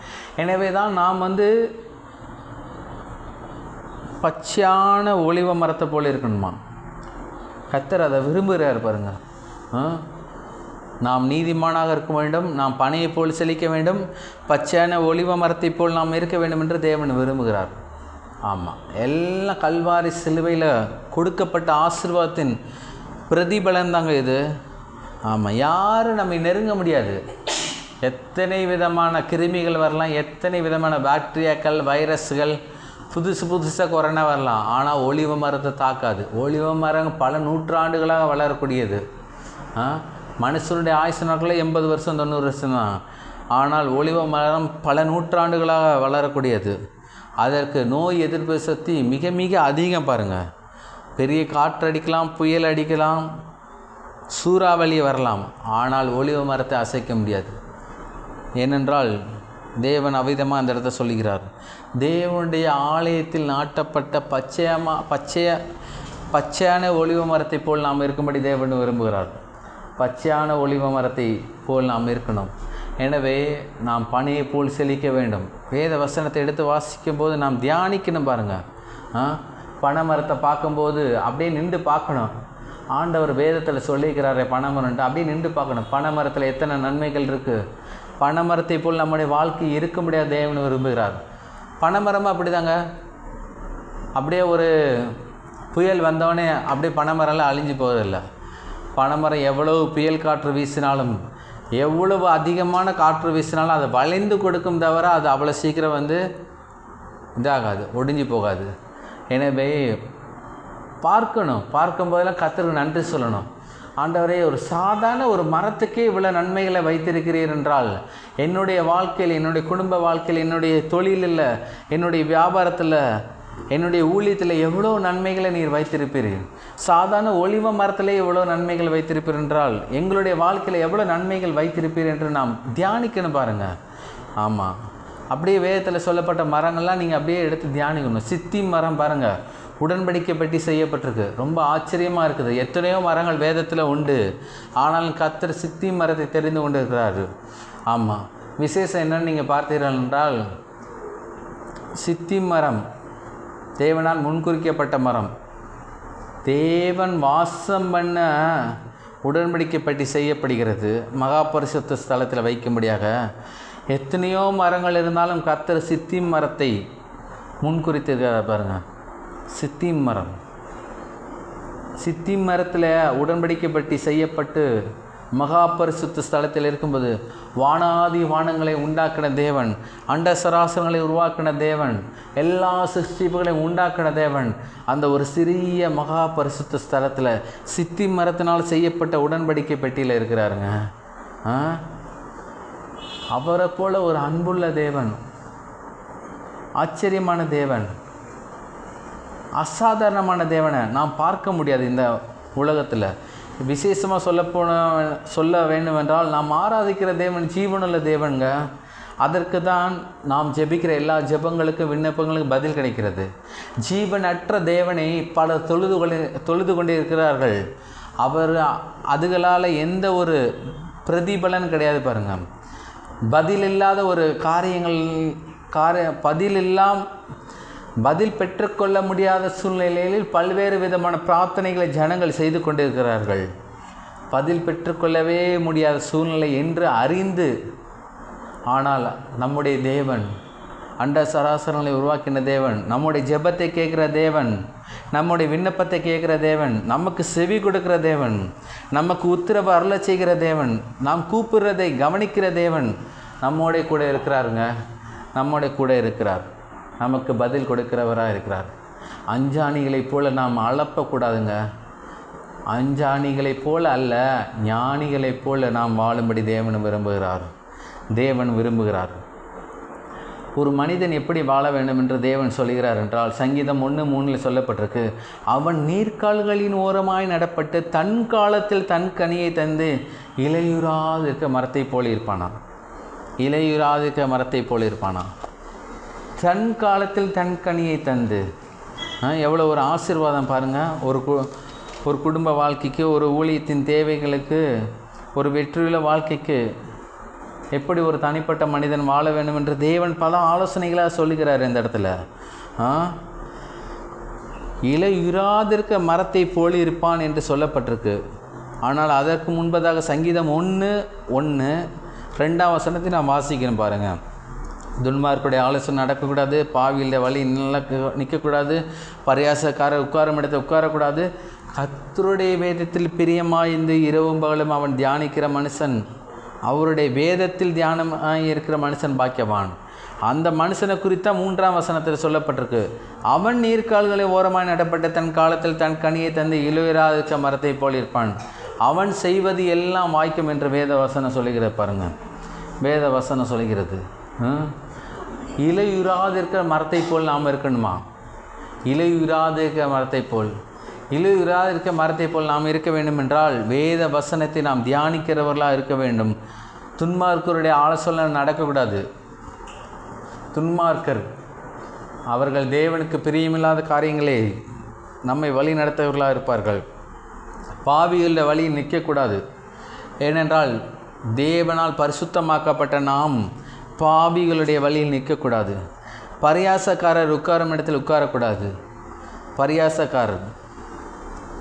எனவே தான் நாம் பச்சையான ஒலிவ மரத்தை போல் இருக்கணுமா? கர்த்தர் அதை விரும்புகிறார் பாருங்கள். நாம் நீதிமானாக இருக்க வேண்டும், நாம் பனையை போல் செழிக்க வேண்டும், பச்சையான ஒலிவ மரத்தை போல் நாம் இருக்க வேண்டும் என்று தேவன் விரும்புகிறார். ஆமாம், எல்லாம் கல்வாரி சிலுவையில் கொடுக்கப்பட்ட ஆசீர்வாதத்தின் பிரதிபலன் தாங்க இது. ஆமாம், யாரும் நம்மை நெருங்க முடியாது. எத்தனை விதமான கிருமிகள் வரலாம், எத்தனை விதமான பாக்டீரியாக்கள், வைரஸ்கள், புதுசாக கொரோனா வரலாம். ஆனால் ஒலிவ மரத்தை தாக்காது. ஒலிவ மரம் பல நூற்றாண்டுகளாக வளரக்கூடியது. மனுஷனுடைய ஆயுசு நாட்களில் 80 வருஷம் 90 வருஷம் தான். ஆனால் ஒலிவ மரம் பல நூற்றாண்டுகளாக வளரக்கூடியது. அதற்கு நோய் எதிர்ப்பு சக்தி மிக மிக அதிகம் பாருங்கள். பெரிய காற்று அடிக்கலாம், புயல் அடிக்கலாம், சூறாவளி வரலாம். ஆனால் ஒலிவ மரத்தை அசைக்க முடியாது. ஏனென்றால் தேவன் அவிதமாக அந்த இடத்த சொல்லுகிறார். தேவனுடைய ஆலயத்தில் நாட்டப்பட்ட பச்சையான ஒலிவ மரத்தை போல் நாம் இருக்கும்படி தேவன் விரும்புகிறார். பச்சையான ஒலிவ மரத்தை போல் நாம் இருக்கணும். எனவே நாம் பனையை போல் செழிக்க வேண்டும். வேத வசனத்தை எடுத்து வாசிக்கும் போது நாம் தியானிக்கணும் பாருங்கள். பனை மரத்தை பார்க்கும்போது அப்படியே நின்று பார்க்கணும். ஆண்டவர் வேதத்தில் சொல்லிக்கிறாரே பனைமரம்ட்டு அப்படியே நின்று பார்க்கணும். பனை மரத்தில் எத்தனை நன்மைகள் இருக்குது. பனைமரத்தை போல் நம்முடைய வாழ்க்கை இருக்க முடியாத தேவன் விரும்புகிறார். பனைமரமும் அப்படி தாங்க. அப்படியே ஒரு புயல் வந்தோடனே அப்படியே பனைமரம்லாம் அழிஞ்சு போவதில்லை. பனைமரம் எவ்வளவு புயல் காற்று வீசினாலும், எவ்வளவு அதிகமான காற்று வீசினாலும் அதை வளைந்து கொடுக்கும் தவிர அது அவ்வளோ சீக்கிரம் இதாகாது, ஒடிஞ்சு போகாது. எனவே பார்க்கும்போதெல்லாம் கர்த்தருக்கு நன்றி சொல்லணும். ஆண்டவரே, ஒரு சாதாரண ஒரு மரத்துக்கே இவ்வளோ நன்மைகளை வைத்திருக்கிறீர் என்றால் என்னுடைய வாழ்க்கையில், என்னுடைய குடும்ப வாழ்க்கையில், என்னுடைய தொழிலில், என்னுடைய வியாபாரத்தில், என்னுடைய ஊழியத்தில் எவ்வளோ நன்மைகளை நீர் வைத்திருப்பீர்கள். சாதாரண ஒலிவ மரத்திலே எவ்வளோ நன்மைகள் வைத்திருப்பீர் என்றால் எங்களுடைய வாழ்க்கையில் எவ்வளோ நன்மைகள் வைத்திருப்பீர் என்று நாம் தியானிக்கணும் பாருங்கள். ஆமாம், அப்படியே வேதத்தில் சொல்லப்பட்ட மரங்கள்லாம் நீங்கள் அப்படியே எடுத்து தியானிக்கணும். சித்தி மரம் பாருங்கள், உடன்படிக்கை பெட்டி செய்யப்பட்டிருக்கு. ரொம்ப ஆச்சரியமாக இருக்குது. எத்தனையோ மரங்கள் வேதத்தில் உண்டு. ஆனாலும் கர்த்தர் சித்தி மரத்தை தெரிந்து கொண்டு இருக்கிறாரு. ஆமாம், விசேஷம் என்னன்னு நீங்கள் பார்த்தீர்கள் என்றால், சித்தி மரம் தேவனால் முன்குறிக்கப்பட்ட மரம். தேவன் வாசம் பண்ண உடன்படிக்கை பெட்டி செய்யப்படுகிறது. மகா பரிசுத்த ஸ்தலத்தில் வைக்கும்படியாக எத்தனையோ மரங்கள் இருந்தாலும் கர்த்தர் சித்தி மரத்தை முன்குறித்திருக்கிறார் பாருங்கள். சித்தி மரத்தில் உடன்படிக்கை பெட்டி செய்யப்பட்டு மகா பரிசுத்த ஸ்தலத்தில் இருக்கும்போது வானாதி வானங்களை உண்டாக்கின தேவன், அண்ட சராசரங்களை உருவாக்கின தேவன், எல்லா சிருஷ்டிப்புகளையும் உண்டாக்கின தேவன் அந்த ஒரு சிறிய மகா பரிசுத்த ஸ்தலத்தில் சித்தி மரத்தினால் செய்யப்பட்ட உடன்படிக்கை பெட்டியில் இருக்கிறாருங்க. அவரை போல ஒரு அன்புள்ள தேவன், ஆச்சரியமான தேவன், அசாதாரணமான தேவனை நாம் பார்க்க முடியாது இந்த உலகத்தில். விசேஷமாக சொல்ல வேண்டுமென்றால் நாம் ஆராதிக்கிற தேவன் ஜீவனுள்ள தேவனுங்க. அதற்கு தான் நாம் ஜெபிக்கிற எல்லா ஜெபங்களுக்கும் விண்ணப்பங்களுக்கும் பதில் கிடைக்கிறது. ஜீவனற்ற தேவனை பல தொழுது கொண்டு இருக்கிறார்கள். அதுகளால் எந்த ஒரு பிரதிபலன் கிடையாது பாருங்கள். பதில் இல்லாத ஒரு பதில் பெற்றுக்கொள்ள முடியாத சூழ்நிலைகளில் பல்வேறு விதமான பிரார்த்தனைகளை ஜனங்கள் செய்து கொண்டிருக்கிறார்கள். பதில் பெற்றுக்கொள்ளவே முடியாத சூழ்நிலை என்று அறிந்து, ஆனால் நம்முடைய தேவன், அண்ட சராசரங்களை உருவாக்கின தேவன், நம்முடைய ஜெபத்தை கேட்குற தேவன், நம்முடைய விண்ணப்பத்தை கேட்குற தேவன், நமக்கு செவி கொடுக்கிற தேவன், நமக்கு உத்தரவு அருள செய்கிற தேவன், நாம் கூப்பிடுறதை கவனிக்கிற தேவன் நம்மோடைய கூட இருக்கிறாருங்க. நம்மோடைய கூட இருக்கிறார். நமக்கு பதில் கொடுக்கிறவராக இருக்கிறார். அஞ்சாணிகளைப் போல நாம் அளப்பக்கூடாதுங்க. அஞ்சாணிகளைப் போல அல்ல, ஞானிகளைப் போல நாம் வாழும்படி தேவன் விரும்புகிறார். ஒரு மனிதன் எப்படி வாழ வேண்டும் என்று தேவன் சொல்கிறார் என்றால், சங்கீதம் 1:3 சொல்லப்பட்டிருக்கு, அவன் நீர்க்கால்களின் ஓரமாய் நடப்பட்டு தன் காலத்தில் தன் கனியை தந்து இலையுறாதிருக்க மரத்தை போல் இருப்பானா. இலையுறாதிருக்க மரத்தை போல் இருப்பானா. தன் காலத்தில் தன் கனியை தந்து, எவ்வளோ ஒரு ஆசீர்வாதம் பாருங்கள். ஒரு குடும்ப வாழ்க்கைக்கு, ஒரு ஊழியத்தின் தேவைகளுக்கு, ஒரு வெற்றியுள்ள வாழ்க்கைக்கு எப்படி ஒரு தனிப்பட்ட மனிதன் வாழ வேண்டும் என்று தேவன் பல ஆலோசனைகளாக சொல்லுகிறார். இந்த இடத்துல இலையுறாதிருக்க மரத்தை போல் இருப்பான் என்று சொல்லப்பட்டிருக்கு. ஆனால் அதற்கு முன்பதாக சங்கீதம் 1:1 வசனத்தை நான் வாசிக்கிறேன் பாருங்கள். துன்மார்க்குடைய ஆலோசனை நடக்கக்கூடாது, பாவியுடைய வழி நிற்கக்கூடாது, பரியாசக்காரர் உட்காரும் இடத்தை உட்காரக்கூடாது. கர்த்தருடைய வேதத்தில் பிரியமாய்ந்து இரவும் பகலும் அவன் தியானிக்கிற மனுஷன், அவருடைய வேதத்தில் தியானமாக இருக்கிற மனுஷன் பாக்கியவான். அந்த மனுஷனை குறித்த 3 வசனத்தில் சொல்லப்பட்டிருக்கு, அவன் நீர்க்கால்களை ஓரமாய் நடப்பட்ட தன் காலத்தில் தன் கனியை தந்து இலையுறாதிருக்க மரத்தை போல் இருப்பான். அவன் செய்வது எல்லாம் வாய்க்கும் என்று வேத வசனம் சொல்லுகிறது பாருங்கள். வேத வசனம் சொல்கிறது இலையுறாதிருக்கிற மரத்தை போல் நாம் இருக்கணுமா? இலையுறாதிருக்கிற மரத்தை போல் நாம் இருக்க வேண்டும் என்றால் வேத வசனத்தை நாம் தியானிக்கிறவர்களாக இருக்க வேண்டும். துன்மார்க்கருடைய ஆலோசனை நடக்கக்கூடாது. துன்மார்க்கர் அவர்கள் தேவனுக்கு பிரியமில்லாத காரியங்களே நம்மை வழி நடத்தவர்களாக இருப்பார்கள். பாவிகளுடைய வழியில் நிற்கக்கூடாது. ஏனென்றால் தேவனால் பரிசுத்தமாக்கப்பட்ட நாம் பாவிகளுடைய வழியில் நிற்கக்கூடாது. பரியாசக்காரர் உட்காரும் இடத்தில் உட்காரக்கூடாது. பரியாசக்காரர்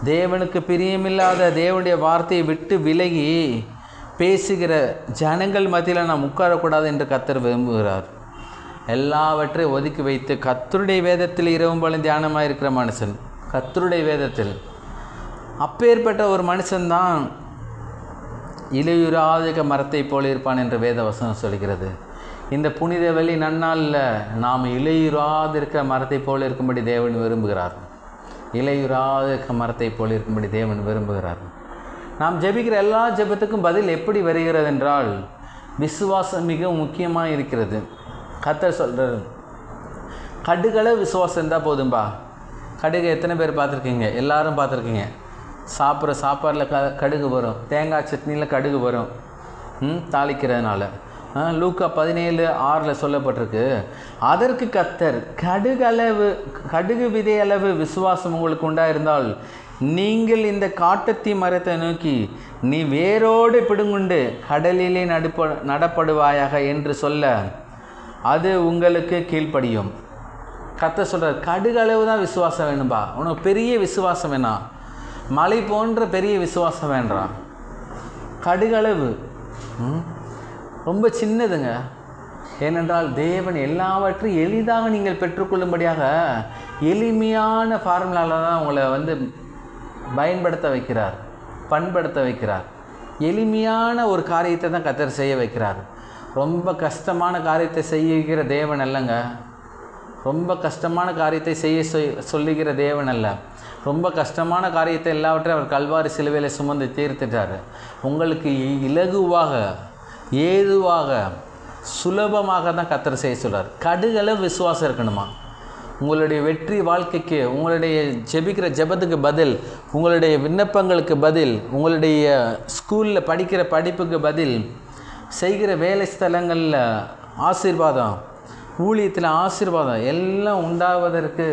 தேவனுக்கு பிரியமில்லாத தேவனுடைய வார்த்தையை விட்டு விலகி பேசுகிற ஜனங்கள் மத்தியில் நாம் உட்காரக்கூடாது என்று கர்த்தர் விரும்புகிறார். எல்லாவற்றையும் ஒதுக்கி வைத்து கர்த்தருடைய வேதத்தில் இரவும் பகலும் தியானமாக இருக்கிற மனுஷன், கர்த்தருடைய வேதத்தில் அப்பேற்பட்ட ஒரு மனுஷன்தான் இலையுறாதிருக்க மரத்தை போல் இருப்பான் என்று வேத வசனம் சொல்கிறது. இந்த புனித வெள்ளி நன்னாளில் நாம் இலையுறாதிருக்க மரத்தை போல் இருக்கும்படி தேவன் விரும்புகிறார். இலையுறாதிருக்க மரத்தை போல் இருக்கும்படி தேவன் விரும்புகிறார். நாம் ஜெபிக்கிற எல்லா ஜெபத்துக்கும் பதில் எப்படி வருகிறது என்றால் விசுவாசம் மிகவும் முக்கியமாக இருக்கிறது. கர்த்தர் சொல்கிறார், கடுகளவு விசுவாசம் இருந்தால் போதும்பா. கடுகு எத்தனை பேர் பார்த்துருக்கீங்க? எல்லாரும் பார்த்துருக்கீங்க. சாப்பிட்ற சாப்பாடில் கடுகு வரும், தேங்காய் சட்னியில் கடுகு வரும், தாளிக்கிறதுனால. லூக்கா 17:6 சொல்லப்பட்டிருக்கு, அதற்கு கர்த்தர் கடுகு விதையளவு விசுவாசம் உங்களுக்கு உண்டாயிருந்தால் நீங்கள் இந்த காட்டத்தி மரத்தை நோக்கி நீ வேரோடு பிடுங்குண்டு கடலிலே நடப்படுவாயாக என்று சொல்ல அது உங்களுக்கு கீழ்ப்படியும். கர்த்தர் சொல்கிறார், கடுகளவு தான் விசுவாசம் வேணும்பா. உனக்கு பெரிய விசுவாசம் வேணாம், மலை போன்ற பெரிய விசுவாசம் வேண்டாம். கடுகளவு ரொம்ப சின்னதுங்க. ஏனென்றால் தேவன் எல்லாவற்றையும் எளிதாக நீங்கள் பெற்றுக்கொள்ளும்படியாக எளிமையான ஃபார்முலாவில் தான் உங்களை பண்படுத்த வைக்கிறார். எளிமையான ஒரு காரியத்தை தான் கர்த்தர் செய்ய வைக்கிறார். ரொம்ப கஷ்டமான காரியத்தை செய்கிற தேவன் அல்லங்க. ரொம்ப கஷ்டமான காரியத்தை செய்ய சொல்லுகிற தேவன் அல்ல. ரொம்ப கஷ்டமான காரியத்தை எல்லாவற்றையும் அவர் கல்வாரி சிலுவையில் சுமந்து தீர்த்துட்டார். உங்களுக்கு இலகுவாக, ஏதுவாக, சுலபமாக தான் கர்த்தர் செய்ய சொல்கிறார். கடுகளவு விசுவாசம் இருக்கணுமா? உங்களுடைய வெற்றி வாழ்க்கைக்கு, உங்களுடைய ஜெபிக்கிற ஜெபத்துக்கு பதில், உங்களுடைய விண்ணப்பங்களுக்கு பதில், உங்களுடைய ஸ்கூலில் படிக்கிற படிப்புக்கு பதில், செய்கிற வேலை ஸ்தலங்களில் ஆசீர்வாதம், ஊழியத்தில் ஆசீர்வாதம் எல்லாம் உண்டாவதற்கு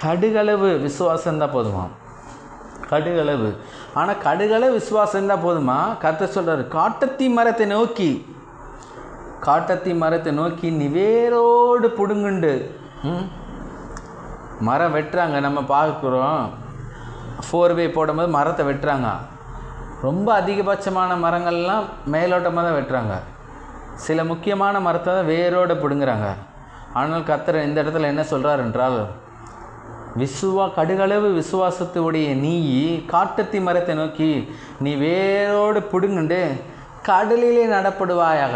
கடுகளவு விசுவாசம் இருந்தால் போதுமா? கடுகளவு. ஆனால் கடுகளவு விசுவாசம் இருந்தால் போதுமா? கர்த்தர் சொல்கிறார், காட்டத்தி மரத்தை நோக்கி நீ வேரோடு பிடுங்குண்டு. மரம் வெட்டுறாங்க, நம்ம பார்க்குறோம். 4-வே போடும்போது மரத்தை வெட்டுறாங்க. ரொம்ப அதிகபட்சமான மரங்கள்லாம் மேலோட்டமாக தான் வெட்டுறாங்க. சில முக்கியமான மரத்தை தான் வேரோடு பிடுங்குறாங்க. ஆனால் கர்த்தர் இந்த இடத்துல என்ன சொல்கிறார் என்றால், கடுகளவு விசுவாசத்துடைய நீ காட்டத்தி மரத்தை நோக்கி நீ வேரோடு பிடுங்குண்டு கடலிலே நடப்படுவாயாக.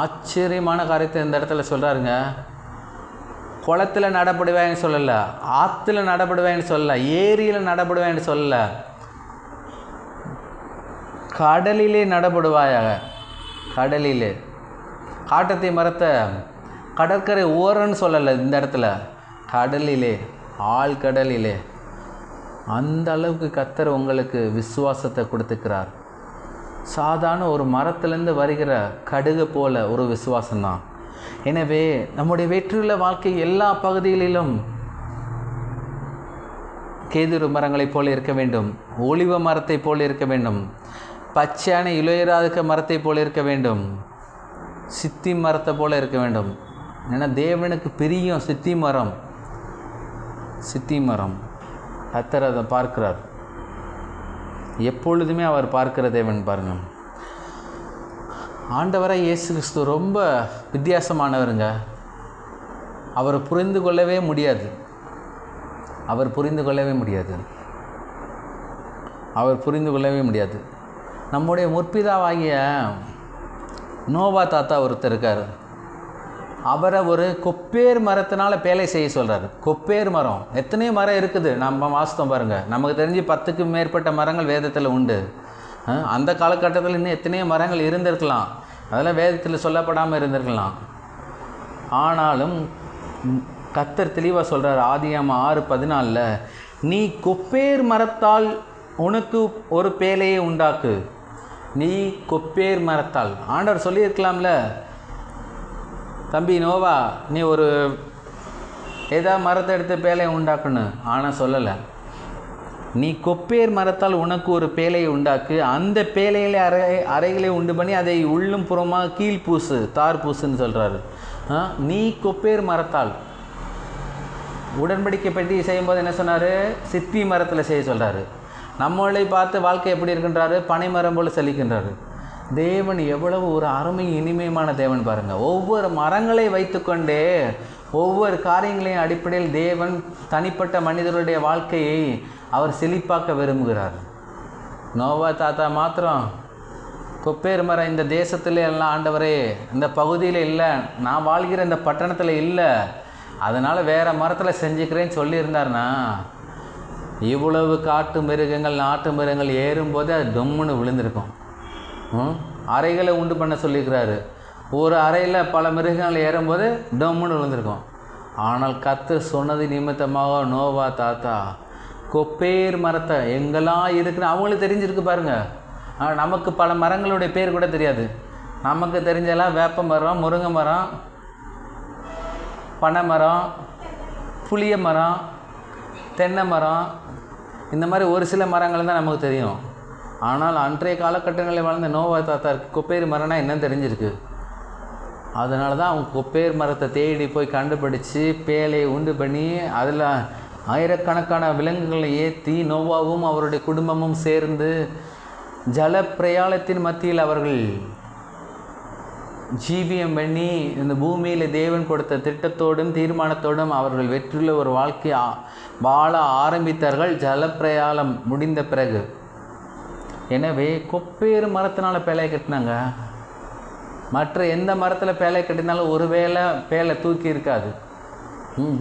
ஆச்சரியமான காரியத்தை இந்த இடத்துல சொல்கிறாருங்க. குளத்தில் நடப்படுவேன்னு சொல்லலை, ஆற்றுல நடப்படுவேன்னு சொல்லலை, ஏரியில் நடப்படுவேன்னு சொல்லலை, கடலிலே நடப்படுவாயாக. கடலிலே. காட்டத்தை மரத்தை கடற்கரை ஓரன்னு சொல்லலை இந்த இடத்துல, கடலிலே, ஆழ்கடலிலே. அந்த அளவுக்கு கர்த்தர் உங்களுக்கு விசுவாசத்தை கொடுத்துக்கிறார். சாதாரண ஒரு மரத்துலேருந்து வருகிற கடுகு போல ஒரு விசுவாசம்தான். எனவே நம்முடைய வெற்றியுள்ள வாழ்க்கை எல்லா பகுதிகளிலும் கேதுரு மரங்களைப் போல இருக்க வேண்டும், ஒலிவ மரத்தை போல இருக்க வேண்டும், பச்சையான இளையராதுக்க மரத்தை போல இருக்க வேண்டும், சித்தி மரத்தை போல இருக்க வேண்டும். ஏன்னா தேவனுக்கு பிரியம் சித்தி மரம். சித்தி மரம் கர்த்தர் அதை பார்க்கிறார். எப்பொழுதுமே அவர் பார்க்கிற தேவன் பாருங்கள். ஆண்டவராக இயேசு கிறிஸ்து ரொம்ப வித்தியாசமானவருங்க. அவரை புரிந்து கொள்ளவே முடியாது. அவர் புரிந்து கொள்ளவே முடியாது. அவர் புரிந்து கொள்ளவே முடியாது. நம்முடைய முற்பிதாவாகிய நோவா தாத்தா ஒருத்தர் இருக்கார். அவரை ஒரு கொப்பேர் மரத்தினால் பேலை செய்ய சொல்கிறார். கொப்பேர் மரம் எத்தனையோ மரம் இருக்குது, நம்ம வாஸ்தவம் பாருங்கள். நமக்கு தெரிஞ்சு 10க்கும் மேற்பட்ட மரங்கள் வேதத்தில் உண்டு. அந்த காலகட்டத்தில் இன்னும் எத்தனையோ மரங்கள் இருந்திருக்கலாம், அதெல்லாம் வேதத்தில் சொல்லப்படாமல் இருந்திருக்கலாம். ஆனாலும் கர்த்தர் தெளிவாக சொல்கிறார், ஆதியாகமம் 6:14, நீ கொப்பேர் மரத்தால் உனக்கு ஒரு பேலையை உண்டாக்கு. நீ கொப்பேர் மரத்தால். ஆண்டவர் சொல்லியிருக்கலாம்ல, தம்பி நோவா நீ ஒரு ஏதாவது மரத்தை எடுத்து பேலையை உண்டாக்குன்னு. ஆனால் சொல்லலை. நீ கொப்பேர் மரத்தால் உனக்கு ஒரு பேலையை உண்டாக்கு, அந்த பேலையிலே அறைகளை உண்டு பண்ணி அதை உள்ளும் புறமாக கீழ் பூசு, தார் பூசுன்னு சொல்கிறாரு. நீ கொப்பேர் மரத்தால். உடன்படிக்கை பெட்டி செய்யும்போது என்ன சொன்னார்? சித்தி மரத்தில் செய்ய சொல்கிறாரு. நம்மளை பார்த்து வாழ்க்கை எப்படி இருக்கின்றாரு? பனை மரம் போல் செழிக்கின்றாரு. தேவன் எவ்வளவு ஒரு அருமை இனிமையான தேவன் பாருங்கள். ஒவ்வொரு மரங்களை வைத்துக்கொண்டே ஒவ்வொரு காரியங்களையும் அடிப்படையில் தேவன் தனிப்பட்ட மனிதருடைய வாழ்க்கையை அவர் செழிப்பாக்க விரும்புகிறார். நோவா தாத்தா மாத்திரம் கொப்பேர் மரம் இந்த தேசத்துல எல்லாம் ஆண்டவரே இந்த பகுதியில் இல்லை, நான் வாழ்கிற இந்த பட்டணத்தில் இல்லை, அதனால் வேறு மரத்தில் செஞ்சுக்கிறேன்னு சொல்லியிருந்தார்னா இவ்வளவு காட்டு மிருகங்கள் நாட்டு மிருகங்கள் ஏறும்போது அது டொம்முன்னு விழுந்திருக்கும். அறைகளை உண்டு பண்ண சொல்லியிருக்கிறாரு. ஒரு அறையில் பல மிருகங்கள் ஏறும்போது டொம்முன்னு விழுந்திருக்கும். ஆனால் கர்த்தர் சொன்னது நிமித்தமாக நோவா தாத்தா கொப்பேர் மரத்தை எங்கெல்லாம் இருக்குன்னு அவங்களுக்கு தெரிஞ்சிருக்கு பாருங்கள். நமக்கு பல மரங்களுடைய பேர் கூட தெரியாது. நமக்கு தெரிஞ்செல்லாம் வேப்ப மரம், முருங்கை மரம், பனை மரம், புளிய மரம், தென்னை மரம், இந்த மாதிரி ஒரு சில மரங்கள் தான் நமக்கு தெரியும். ஆனால் அன்றைய காலகட்டங்களில் வாழ்ந்த நோவா தாத்தாருக்கு கொப்பேர் மரம்னா என்னன்னு தெரிஞ்சிருக்கு. அதனால தான் அவங்க கொப்பேர் மரத்தை தேடி போய் கண்டுபிடிச்சி பேலையை உண்டு பண்ணி அதில் ஆயிரக்கணக்கான விலங்குகளை ஏற்றி நோவாவும் அவருடைய குடும்பமும் சேர்ந்து ஜல பிரயாணத்தின் மத்தியில் அவர்கள் ஜீவியம் பண்ணி இந்த பூமியில் தேவன் கொடுத்த திட்டத்தோடும் தீர்மானத்தோடும் அவர்கள் வெற்றியுள்ள ஒரு வாழ்க்கை வாழ ஆரம்பித்தார்கள் ஜலப்பிரயாணம் முடிந்த பிறகு. எனவே கொப்பேறு மரத்தினால் பேலை கட்டினாங்க. மற்ற எந்த மரத்தில் பேலை கட்டினாலும் ஒருவேளை பேலை தூக்கி இருக்காது.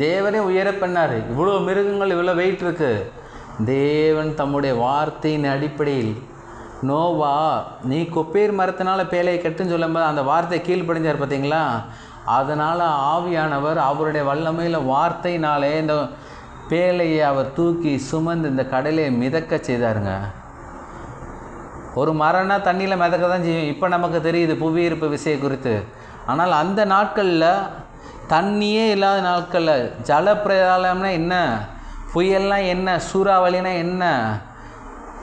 தேவனே உயர பண்ணார். இவ்வளோ மிருகங்கள் இவ்வளோ வெயிட் இருக்குது. தேவன் தம்முடைய வார்த்தையின் அடிப்படையில் நோவா நீ கொப்பேர் மரத்தினால் பேலையை கட்டுன்னு சொல்லும்போது அந்த வார்த்தை கீழ்ப்படிஞ்சார் பார்த்தீங்களா? அதனால் ஆவியானவர் அவருடைய வல்லமையில் வார்த்தையினாலே இந்த பேலையை அவர் தூக்கி சுமந்து இந்த கடலையை மிதக்க செய்தாருங்க. ஒரு மரம்னா தண்ணியில் மிதக்க தான் செய்யும். இப்போ நமக்கு தெரியுது புவியீர்ப்பு விசை குறித்து. ஆனால் அந்த நாட்களில் தண்ணியே இல்லாத நாட்களில் ஜலப்பிரயாணம்னா என்ன, புயல்னால் என்ன, சூறாவளினா என்ன,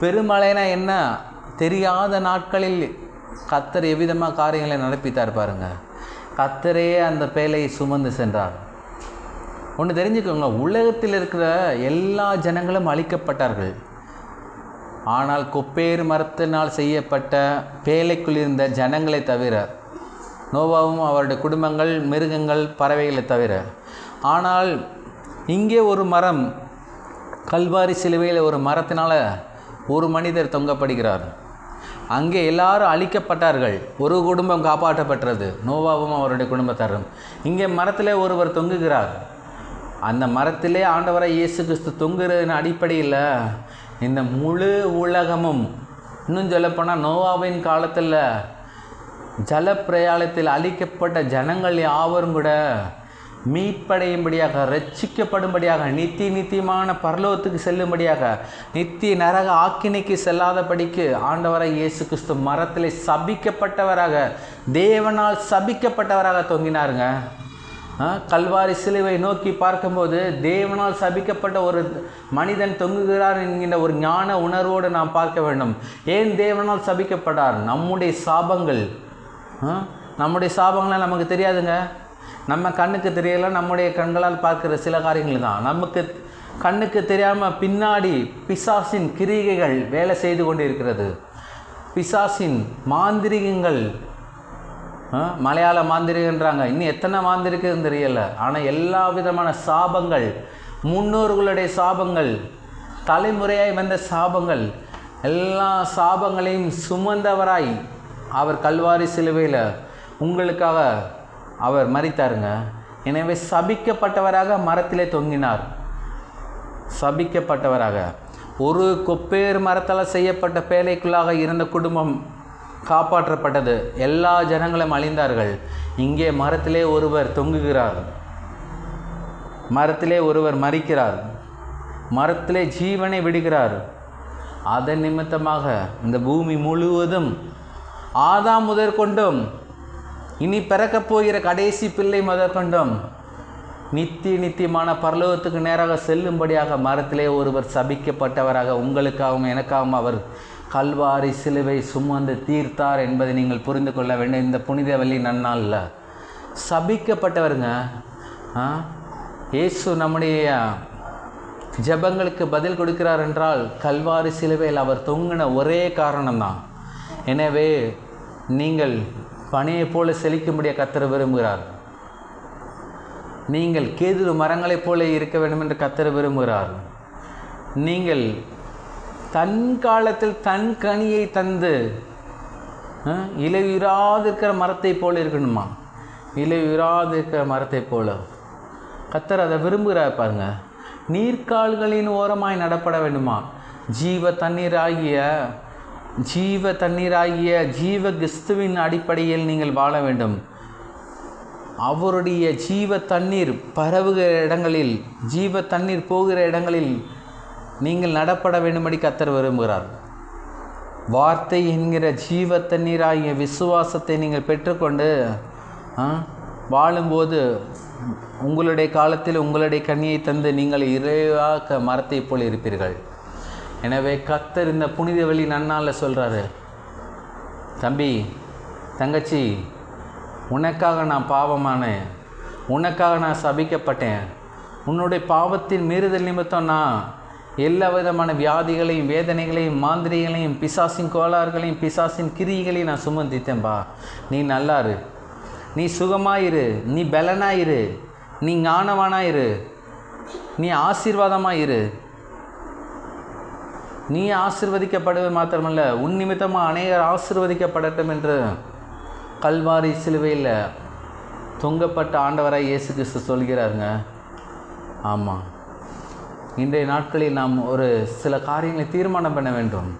பெருமழைனா என்ன தெரியாத நாட்களில் கர்த்தர் எவ்விதமாக காரியங்களை நடப்பித்தார் பாருங்கள். கர்த்தரே அந்த பேலையை சுமந்து சென்றார். ஒன்று தெரிஞ்சுக்கோங்க, உலகத்தில் இருக்கிற எல்லா ஜனங்களும் அழிக்கப்பட்டார்கள். ஆனால் கொப்பேறு மரத்தினால் செய்யப்பட்ட பேலைக்குள் இருந்த ஜனங்களை தவிர, நோவாவும் அவருடைய குடும்பங்கள், மிருகங்கள், பறவைகளை தவிர. ஆனால் இங்கே ஒரு மரம், கல்வாரி சிலுவையில் ஒரு மரத்தினால் ஒரு மனிதர் தொங்கப்படுகிறார். அங்கே எல்லாரும் அழிக்கப்பட்டார்கள், ஒரு குடும்பம் காப்பாற்றப்பட்டது, நோவாவும் அவருடைய குடும்பத்தாரும். இங்கே மரத்தில் ஒருவர் தொங்குகிறார். அந்த மரத்திலே ஆண்டவராய் இயேசு கிறிஸ்து தொங்குறதின் அடிப்படையில் இந்த முழு உலகமும், இன்னும் சொல்லப்போனால் நோவாவின் காலத்தில் ஜலப்பிரயாணத்தில் அழிக்கப்பட்ட ஜனங்கள் யாவரும் கூட மீட்படையும்படியாக, ரட்சிக்கப்படும்படியாக, நித்தியமான பரலோகத்துக்கு செல்லும்படியாக, நித்திய நரக ஆக்கினைக்கு செல்லாதபடிக்கு ஆண்டவராய் இயேசு கிறிஸ்து மரத்தில் சபிக்கப்பட்டவராக, தேவனால் சபிக்கப்பட்டவராக தொங்கினாருங்க. கல்வாரி சிலுவை நோக்கி பார்க்கும்போது தேவனால் சபிக்கப்பட்ட ஒரு மனிதன் தொங்குகிறார் என்கின்ற ஒரு ஞான உணர்வோடு நாம் பார்க்க வேண்டும். ஏன் தேவனால் சபிக்கப்பட்டார்? நம்முடைய சாபங்கள், நம்முடைய சாபங்களாம் நமக்கு தெரியாதுங்க. நம்ம கண்ணுக்கு தெரியல, நம்முடைய கண்களால் பார்க்குற சில காரியங்கள் தான். நமக்கு கண்ணுக்கு தெரியாமல் பின்னாடி பிசாசின் கிரிகைகள் வேலை செய்து கொண்டு இருக்கிறது. பிசாசின் மாந்திரிகங்கள், மலையாள மாந்திரிகன்றாங்க, இன்னும் எத்தனை மாந்திரிகன்னு தெரியலை. ஆனால் எல்லா விதமான சாபங்கள், முன்னோர்களுடைய சாபங்கள், தலைமுறையாய் வந்த சாபங்கள், எல்லா சாபங்களையும் சுமந்தவராய் அவர் கல்வாரி சிலுவையில் உங்களுக்காக அவர் மரித்தாருங்க. எனவே சபிக்கப்பட்டவராக மரத்திலே தொங்கினார். சபிக்கப்பட்டவராக ஒரு கொப்பேர் மரத்தால் செய்யப்பட்ட பேழைக்குள்ளாக இருந்த குடும்பம் காப்பாற்றப்பட்டது. எல்லா ஜனங்களும் அழிந்தார்கள். இங்கே மரத்திலே ஒருவர் தொங்குகிறார், மரத்திலே ஒருவர் மரிக்கிறார், மரத்திலே ஜீவனை விடுகிறார். அதன் நிமித்தமாக இந்த பூமி முழுவதும் ஆதாம் முதற்கொண்டும் இனி பிறக்கப் போகிற கடைசி பிள்ளை முதற்கொண்டும் நித்தியமான பரலோகத்துக்கு நேராக செல்லும்படியாக மரத்திலே ஒருவர் சபிக்கப்பட்டவராக உங்களுக்காகவும் எனக்காகவும் அவர் கல்வாரி சிலுவை சுமந்து தீர்த்தார் என்பதை நீங்கள் புரிந்து கொள்ள வேண்டும். இந்த புனித வெள்ளி நன்னாளில் சபிக்கப்பட்டவருங்க. இயேசு நம்முடைய ஜெபங்களுக்கு பதில் கொடுக்கிறார் என்றால் கல்வாரி சிலுவையில் அவர் தொங்கின ஒரே காரணம்தான். எனவே நீங்கள் பனையை போல செழிக்கும்படியாக கர்த்தர் விரும்புகிறார். நீங்கள் கேதுரு மரங்களைப் போல இருக்க வேண்டும் என்று கர்த்தர் விரும்புகிறார். நீங்கள் தன் காலத்தில் தன் கனியை தந்து இலையுறாதிருக்கிற மரத்தை போல இருக்கணுமா? இலையுறாதிருக்கிற மரத்தை போல கர்த்தர் அதை விரும்புகிறார். பாருங்க, நீர்க்கால்களின் ஓரமாய் நடப்பட வேண்டுமா? ஜீவ தண்ணீராகிய ஜீவ கிறிஸ்துவின் அடிப்படையில் நீங்கள் வாழ வேண்டும். அவருடைய ஜீவ தண்ணீர் பரவுகிற இடங்களில், ஜீவ தண்ணீர் போகிற இடங்களில் நீங்கள் நடப்பட வேண்டும்படி கர்த்தர் விரும்புகிறார். வார்த்தை என்கிற ஜீவ தண்ணீராகிய விசுவாசத்தை நீங்கள் பெற்றுக்கொண்டு வாழும்போது உங்களுடைய காலத்தில் உங்களுடைய கனியை தந்து நீங்கள் இறைவாக்க மரத்தை போல் இருப்பீர்கள். எனவே கர்த்தர் இந்த புனித வெள்ளி நன்னாளில் சொல்கிறாரு, தம்பி தங்கச்சி, உனக்காக நான் பாவமானேன், உனக்காக நான் சபிக்கப்பட்டேன், உன்னுடைய பாவத்தின் மீறுதல் நிமித்தம் நான் எல்லா விதமான வியாதிகளையும் வேதனைகளையும் மாந்திரிகளையும் பிசாசின் கோளாறுகளையும் பிசாசின் கிரியைகளையும் நான் சுமந்தித்தேன்பா. நீ நல்லாரு, நீ சுகமாயிரு, நீ பலனாயிரு, நீ ஞானவானாயிரு, நீ ஆசீர்வாதமாயிரு. நீ ஆசீர்வதிக்கப்படுவது மாத்திரமல்ல, உன் நிமித்தமாக அநேகர் ஆசீர்வதிக்கப்படட்டும் என்று கல்வாரி சிலுவையில் தொங்கப்பட்ட ஆண்டவராய் இயேசு கிறிஸ்து சொல்கிறாருங்க. ஆமாம், இன்றைய நாட்களில் நாம் ஒரு சில காரியங்களை தீர்மானம் பண்ண வேண்டும்.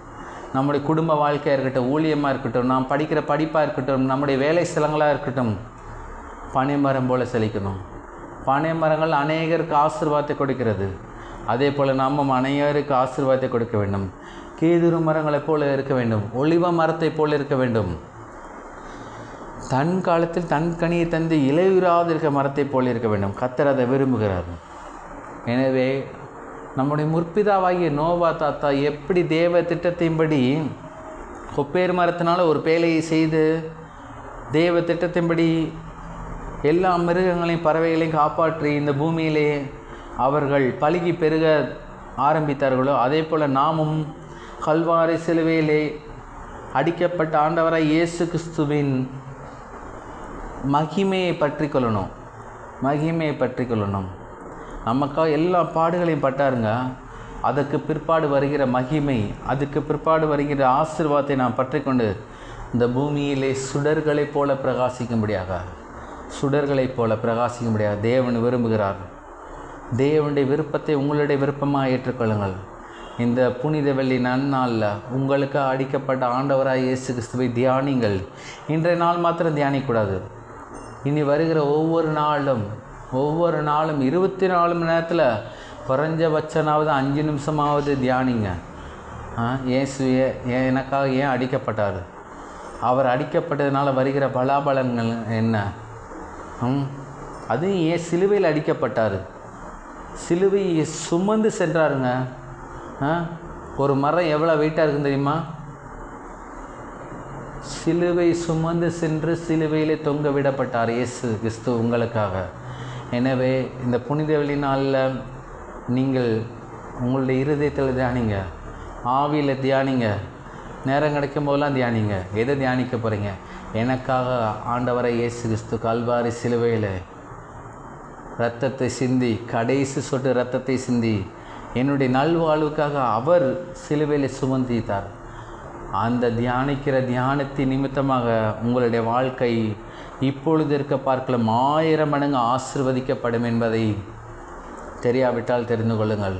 நம்முடைய குடும்ப வாழ்க்கையாக இருக்கட்டும், ஊழியமாக இருக்கட்டும், நாம் படிக்கிற படிப்பாக இருக்கட்டும், நம்முடைய வேலை ஸ்தலங்களாக இருக்கட்டும், பனைமரம் போல் செழிக்கணும். பனைமரங்கள் அநேகருக்கு ஆசீர்வாதத்தை கொடுக்கிறது. அதே போல் நாம் அநேகருக்கு ஆசீர்வாதத்தை கொடுக்க வேண்டும். கேதுரு மரங்களைப் போல இருக்க வேண்டும், ஒலிவ மரத்தை போல் இருக்க வேண்டும். தன் காலத்தில் தன் கனியை தந்து இலையுறாது இருக்க மரத்தை போல் இருக்க வேண்டும். கர்த்தர் அதை விரும்புகிறார். எனவே நம்முடைய முற்பிதாவாகிய நோவா தாத்தா எப்படி தேவ திட்டத்தின்படி கொப்பேர் மரத்தினால ஒரு பேழையை செய்து தேவ திட்டத்தின்படி எல்லா மிருகங்களையும் பறவைகளையும் காப்பாற்றி இந்த பூமியிலே அவர்கள் பலுகி பெருக ஆரம்பித்தார்களோ, அதே போல் நாமும் கல்வாரி சிலுவையிலே அடிக்கப்பட்ட ஆண்டவராய் இயேசு கிறிஸ்துவின் மகிமையை பற்றி கொள்ளணும். மகிமையை பற்றி கொள்ளணும். நமக்காக எல்லா பாடுகளையும் பட்டாருங்க. அதுக்கு பிற்பாடு வருகிற மகிமை, அதுக்கு பிற்பாடு வருகிற ஆசீர்வாதத்தை நாம் பற்றி கொண்டு இந்த பூமியிலே சுடர்களைப் போல பிரகாசிக்கும்படியாக, சுடர்களைப் போல பிரகாசிக்கும்படியாக தேவன் விரும்புகிறார். தேவனுடைய விருப்பத்தை உங்களுடைய விருப்பமாக ஏற்றுக்கொள்ளுங்கள். இந்த புனித வெள்ளி நன்னாளில் உங்களுக்கு அடிக்கப்பட்ட ஆண்டவராய் இயேசு கிறிஸ்துவை தியானிங்கள். இன்றைய நாள் மாத்திரம் தியானிக்கக்கூடாது. இனி வருகிற ஒவ்வொரு நாளும் 24 மணி நேரத்தில் குறைஞ்சபட்சனாவது 5 நிமிஷமாவது தியானிங்க. இயேசுவே எனக்காக ஏன் அடிக்கப்பட்டார், அவர் அடிக்கப்பட்டதுனால வருகிற பலாபலன்கள் என்ன, அதுவும் ஏன் சிலுவையில் அடிக்கப்பட்டார், சிலுவையை சுமந்து சென்றாருங்க. ஒரு மரம் எவ்வளோ வெயிட்டாக இருக்குன்னு தெரியுமா? சிலுவை சுமந்து சென்று சிலுவையிலே தொங்க விடப்பட்டார் இயேசு கிறிஸ்து உங்களுக்காக. எனவே இந்த புனித வெள்ளி நாளில் நீங்கள் உங்களுடைய இருதயத்தில் தியானிங்க, ஆவியில் தியானிங்க, நேரம் கிடைக்கும் போதெல்லாம் தியானிங்க. எதை தியானிக்க போகிறீங்க? எனக்காக ஆண்டவரை இயேசு கிறிஸ்து கல்வாரி சிலுவையில் இரத்தத்தை சிந்தி, கடைசி சொட்டு இரத்தத்தை சிந்தி என்னுடைய நல்வாழ்வுக்காக அவர் சிலுவையில் சுமந்தித்தார். அந்த தியானிக்கிற தியானத்தின் நிமித்தமாக உங்களுடைய வாழ்க்கை இப்பொழுது இருக்க பார்க்கலாம் 1000 மடங்கு ஆசீர்வதிக்கப்படும் என்பதை தெரியாவிட்டால் தெரிந்து கொள்ளுங்கள்.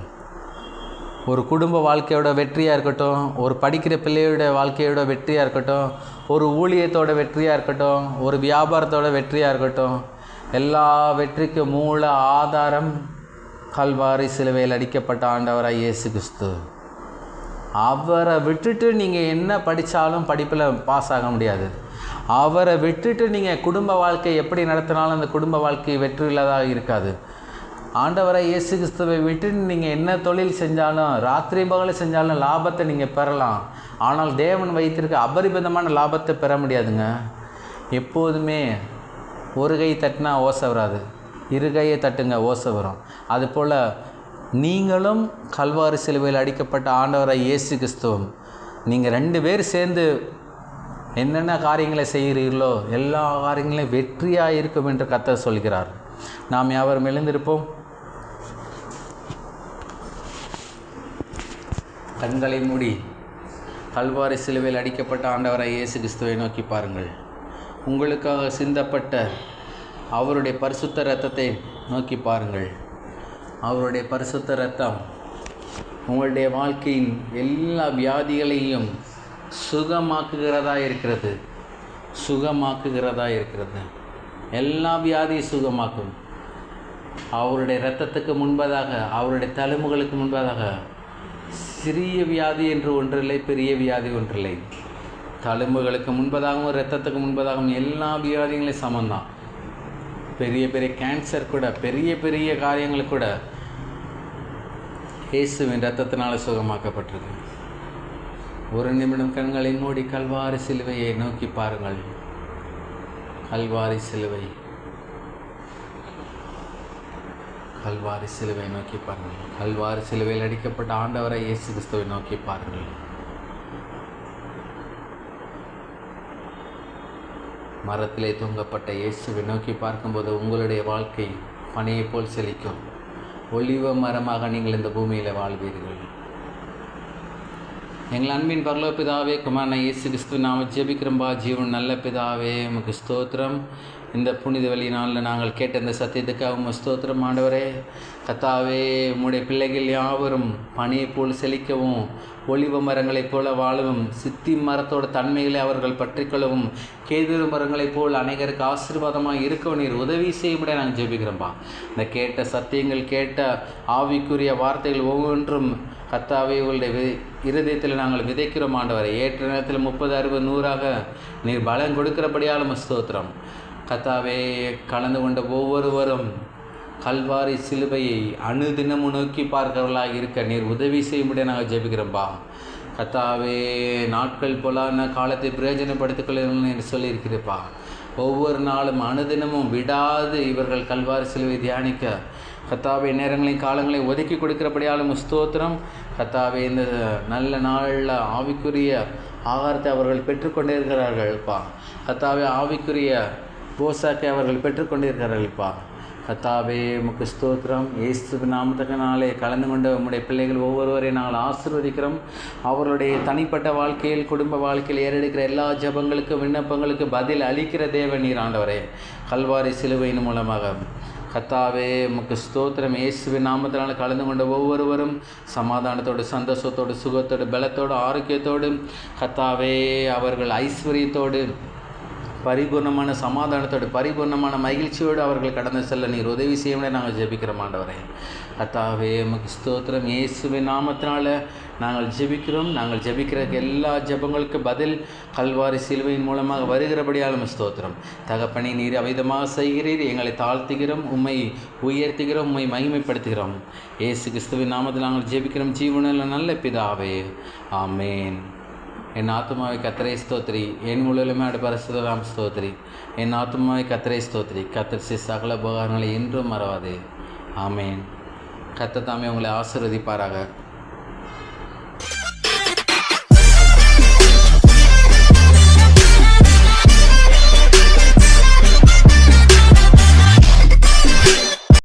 ஒரு குடும்ப வாழ்க்கையோட வெற்றியாக இருக்கட்டும், ஒரு படிக்கிற பிள்ளையோட வாழ்க்கையோட வெற்றியாக இருக்கட்டும், ஒரு ஊழியத்தோட வெற்றியாக இருக்கட்டும், ஒரு வியாபாரத்தோட வெற்றியாக இருக்கட்டும், எல்லா வெற்றிக்கும் மூல ஆதாரம் கல்வாரி சிலுவையில் அடிக்கப்பட்ட ஆண்டவராய் இயேசு கிறிஸ்து. அவரை விட்டுட்டு நீங்கள் என்ன படித்தாலும் படிப்பில் பாஸ் ஆக முடியாது. அவரை விட்டுட்டு நீங்கள் குடும்ப வாழ்க்கை எப்படி நடத்தினாலும் அந்த குடும்ப வாழ்க்கை வெற்றியுள்ளதாக இருக்காது. ஆண்டவரை இயேசு கிறிஸ்துவை விட்டுட்டு நீங்கள் என்ன தொழில் செஞ்சாலும், ராத்திரி பகலில் செஞ்சாலும் லாபத்தை நீங்கள் பெறலாம். ஆனால் தேவன் வைத்திருக்க அபரிமிதமான லாபத்தை பெற முடியாதுங்க. எப்போதுமே ஒரு கை தட்டினா ஓசை வராது, 2 கையை தட்டுங்க ஓசை வரும். அதுபோல் நீங்களும் கல்வாரி சிலுவையில் அடிக்கப்பட்ட ஆண்டவரை இயேசு கிறிஸ்துவும் நீங்கள் 2 பேர் சேர்ந்து என்னென்ன காரியங்களை செய்கிறீர்களோ எல்லா காரியங்களையும் வெற்றியாக இருக்கும் என்று கர்த்தர் சொல்கிறார். நாம் யாவரும் எழுந்திருப்போம். கண்களை மூடி கல்வாரி சிலுவையில் அடிக்கப்பட்ட ஆண்டவரை இயேசு கிறிஸ்துவை நோக்கி பாருங்கள். உங்களுக்காக சிந்தப்பட்ட அவருடைய பரிசுத்த இரத்தத்தை நோக்கி பாருங்கள். அவருடைய பரிசுத்த இரத்தம் உங்களுடைய வாழ்க்கையின் எல்லா வியாதிகளையும் சுகமாக்குகிறதா இருக்கிறது. எல்லா வியாதியும் சுகமாக்கும். அவருடைய இரத்தத்துக்கு முன்பதாக, அவருடைய தழும்புகளுக்கு முன்பதாக சிறிய வியாதி என்று ஒன்றில்லை, பெரிய வியாதி ஒன்றில்லை. தழும்புகளுக்கு முன்பதாகவும் இரத்தத்துக்கு முன்பதாகவும் எல்லா வியாதிகளையும் சமந்தான். பெரிய பெரிய கேன்சர் கூட, பெரிய பெரிய காரியங்கள் கூட இயேசுவின் இரத்தத்தினால் சுகமாக்கப்பட்டிருக்கு. ஒரு நிமிடம் கண்களை மூடி கல்வாரி சிலுவையை நோக்கி பாருங்கள். கல்வாரி சிலுவை நோக்கி பாருங்கள். கல்வாரி சிலுவையில் அடிக்கப்பட்ட ஆண்டவரை இயேசு கிறிஸ்துவை நோக்கி பாருங்கள். மரத்திலே தொங்கப்பட்ட இயேசுவை நோக்கி பார்க்கும்போது உங்களுடைய வாழ்க்கை பனையை போல் செழிக்கும். ஒலிவ மரமாக நீங்கள் இந்த பூமியில் வாழ்வீர்கள். எங்கள் அன்பின் பரலோக பிதாவே, குமாரன் இயேசு கிறிஸ்துவின் நாம ஜெபிக்கிறோம்பா. ஜீவன் நல்ல பிதாவே, உமக்கு ஸ்தோத்திரம். இந்த புனித வெள்ளி நாளில் நாங்கள் கேட்ட இந்த சத்தியத்துக்காக உமக்கு ஸ்தோத்திரம் ஆண்டவரே. கர்த்தாவே, உம்முடைய பிள்ளைகள் யாவரும் பனியை போல் செழிக்கவும், ஒலிவ மரங்களைப் போல வாழவும், சித்தி மரத்தோட தன்மைகளை அவர்கள் பற்றிக்கொள்ளவும், கேதுரு மரங்களைப் போல் அனைவருக்கு ஆசீர்வாதமாக இருக்கவும் நீர் உதவி செய்யும்படி நாங்கள் ஜெபிக்கிறோம்பா. இந்த கேட்ட சத்தியங்கள், கேட்ட ஆவிக்குரிய வார்த்தைகள் ஒவ்வொன்றும் கர்த்தாவே உங்களுடைய இருதயத்தில் நாங்கள் விதைக்கிறோம் ஆண்டவரை. ஏற்ற நேரத்தில் 30, 60, 100ஆக நீர் பலம் கொடுக்கிறபடியாலும் ஸ்தோத்திரம். கர்த்தாவே, கலந்து கொண்ட ஒவ்வொருவரும் கல்வாரி சிலுவையை அனுதினமும் நோக்கி பார்க்கிறவர்களாக இருக்க நீர் உதவி செய்யும்படியே நாங்கள் ஜெபிக்கிறோம்பா. கர்த்தாவே, நாட்கள் போலான காலத்தை பிரயோஜனப்படுத்திக் கொள்ளுங்கள் என்று சொல்லியிருக்கிறப்பா. ஒவ்வொரு நாளும் அனுதினமும் விடாது இவர்கள் கல்வாரி சிலுவை தியானிக்க கர்த்தாவே நேரங்களையும் காலங்களையும் ஒதுக்கி கொடுக்கிறபடியாலும் ஸ்தோத்திரம். கர்த்தாவே, இந்த நல்ல நாளில் ஆவிக்குரிய ஆகாரத்தை அவர்கள் பெற்றுக்கொண்டே இருக்கிறார்கள்ப்பா. கர்த்தாவே, ஆவிக்குரிய போசாக்கை அவர்கள் பெற்றுக்கொண்டிருக்கிறார்கள்ப்பா. கர்த்தாவே, உமக்கு ஸ்தோத்திரம். இயேசு நாமத்தினாலே கலந்து கொண்ட உம்முடைய பிள்ளைகள் ஒவ்வொருவரையும் நாங்கள் ஆசீர்வதிக்கிறோம். அவர்களுடைய தனிப்பட்ட வாழ்க்கையில், குடும்ப வாழ்க்கையில் ஏறெடுக்கிற எல்லா ஜெபங்களுக்கு, விண்ணப்பங்களுக்கு பதில் அளிக்கிற தேவன் நீர் ஆண்டவரே. கல்வாரி சிலுவையின் மூலமாக கர்த்தாவே உமக்கு ஸ்தோத்திரம். இயேசுவின் நாமத்தினால் கலந்து கொண்ட ஒவ்வொருவரும் சமாதானத்தோடு, சந்தோஷத்தோடு, சுகத்தோடு, பலத்தோடு, ஆரோக்கியத்தோடு, கர்த்தாவே அவர்கள் ஐஸ்வர்யத்தோடு, பரிபூர்ணமான சமாதானத்தோடு, பரிபூர்ணமான மகிழ்ச்சியோடு அவர்கள் கடந்து செல்ல நீர் உதவி செய்யவே நாங்கள் ஜெபிக்கிறோம் ஆண்டவரே. கர்த்தாவே உமக்கு ஸ்தோத்திரம். இயேசுவின் நாமத்தினால் நாங்கள் ஜெபிக்கிறோம். நாங்கள் ஜெபிக்கிற எல்லா ஜெபங்களுக்கு பதில் கல்வாரி சிலுவையின் மூலமாக வருகிறபடியாலும் ஸ்தோத்திரம். தகப்பனை நீர் அவிதமாக செய்கிறீர். எங்களை தாழ்த்துகிறோம், உம்மை உயர்த்துகிறோம், உம்மை மகிமைப்படுத்துகிறோம். இயேசு கிறிஸ்துவின் நாமத்தில் நாங்கள் ஜெபிக்கிறோம் ஜீவனுள்ள நல்ல பிதாவே, ஆமேன். என் ஆத்துமாவை கர்த்தரை ஸ்தோத்திரி, என் முழுவதுமே பரிசுத்தராம் ஸ்தோத்திரி. என் ஆத்துமாவை கர்த்தரை ஸ்தோத்திரி, கர்த்தர் சகல உபகாரங்களை என்றும் மறவாதே. ஆமேன். கர்த்தர் தாமே உங்களை ஆசீர்வதிப்பாராக.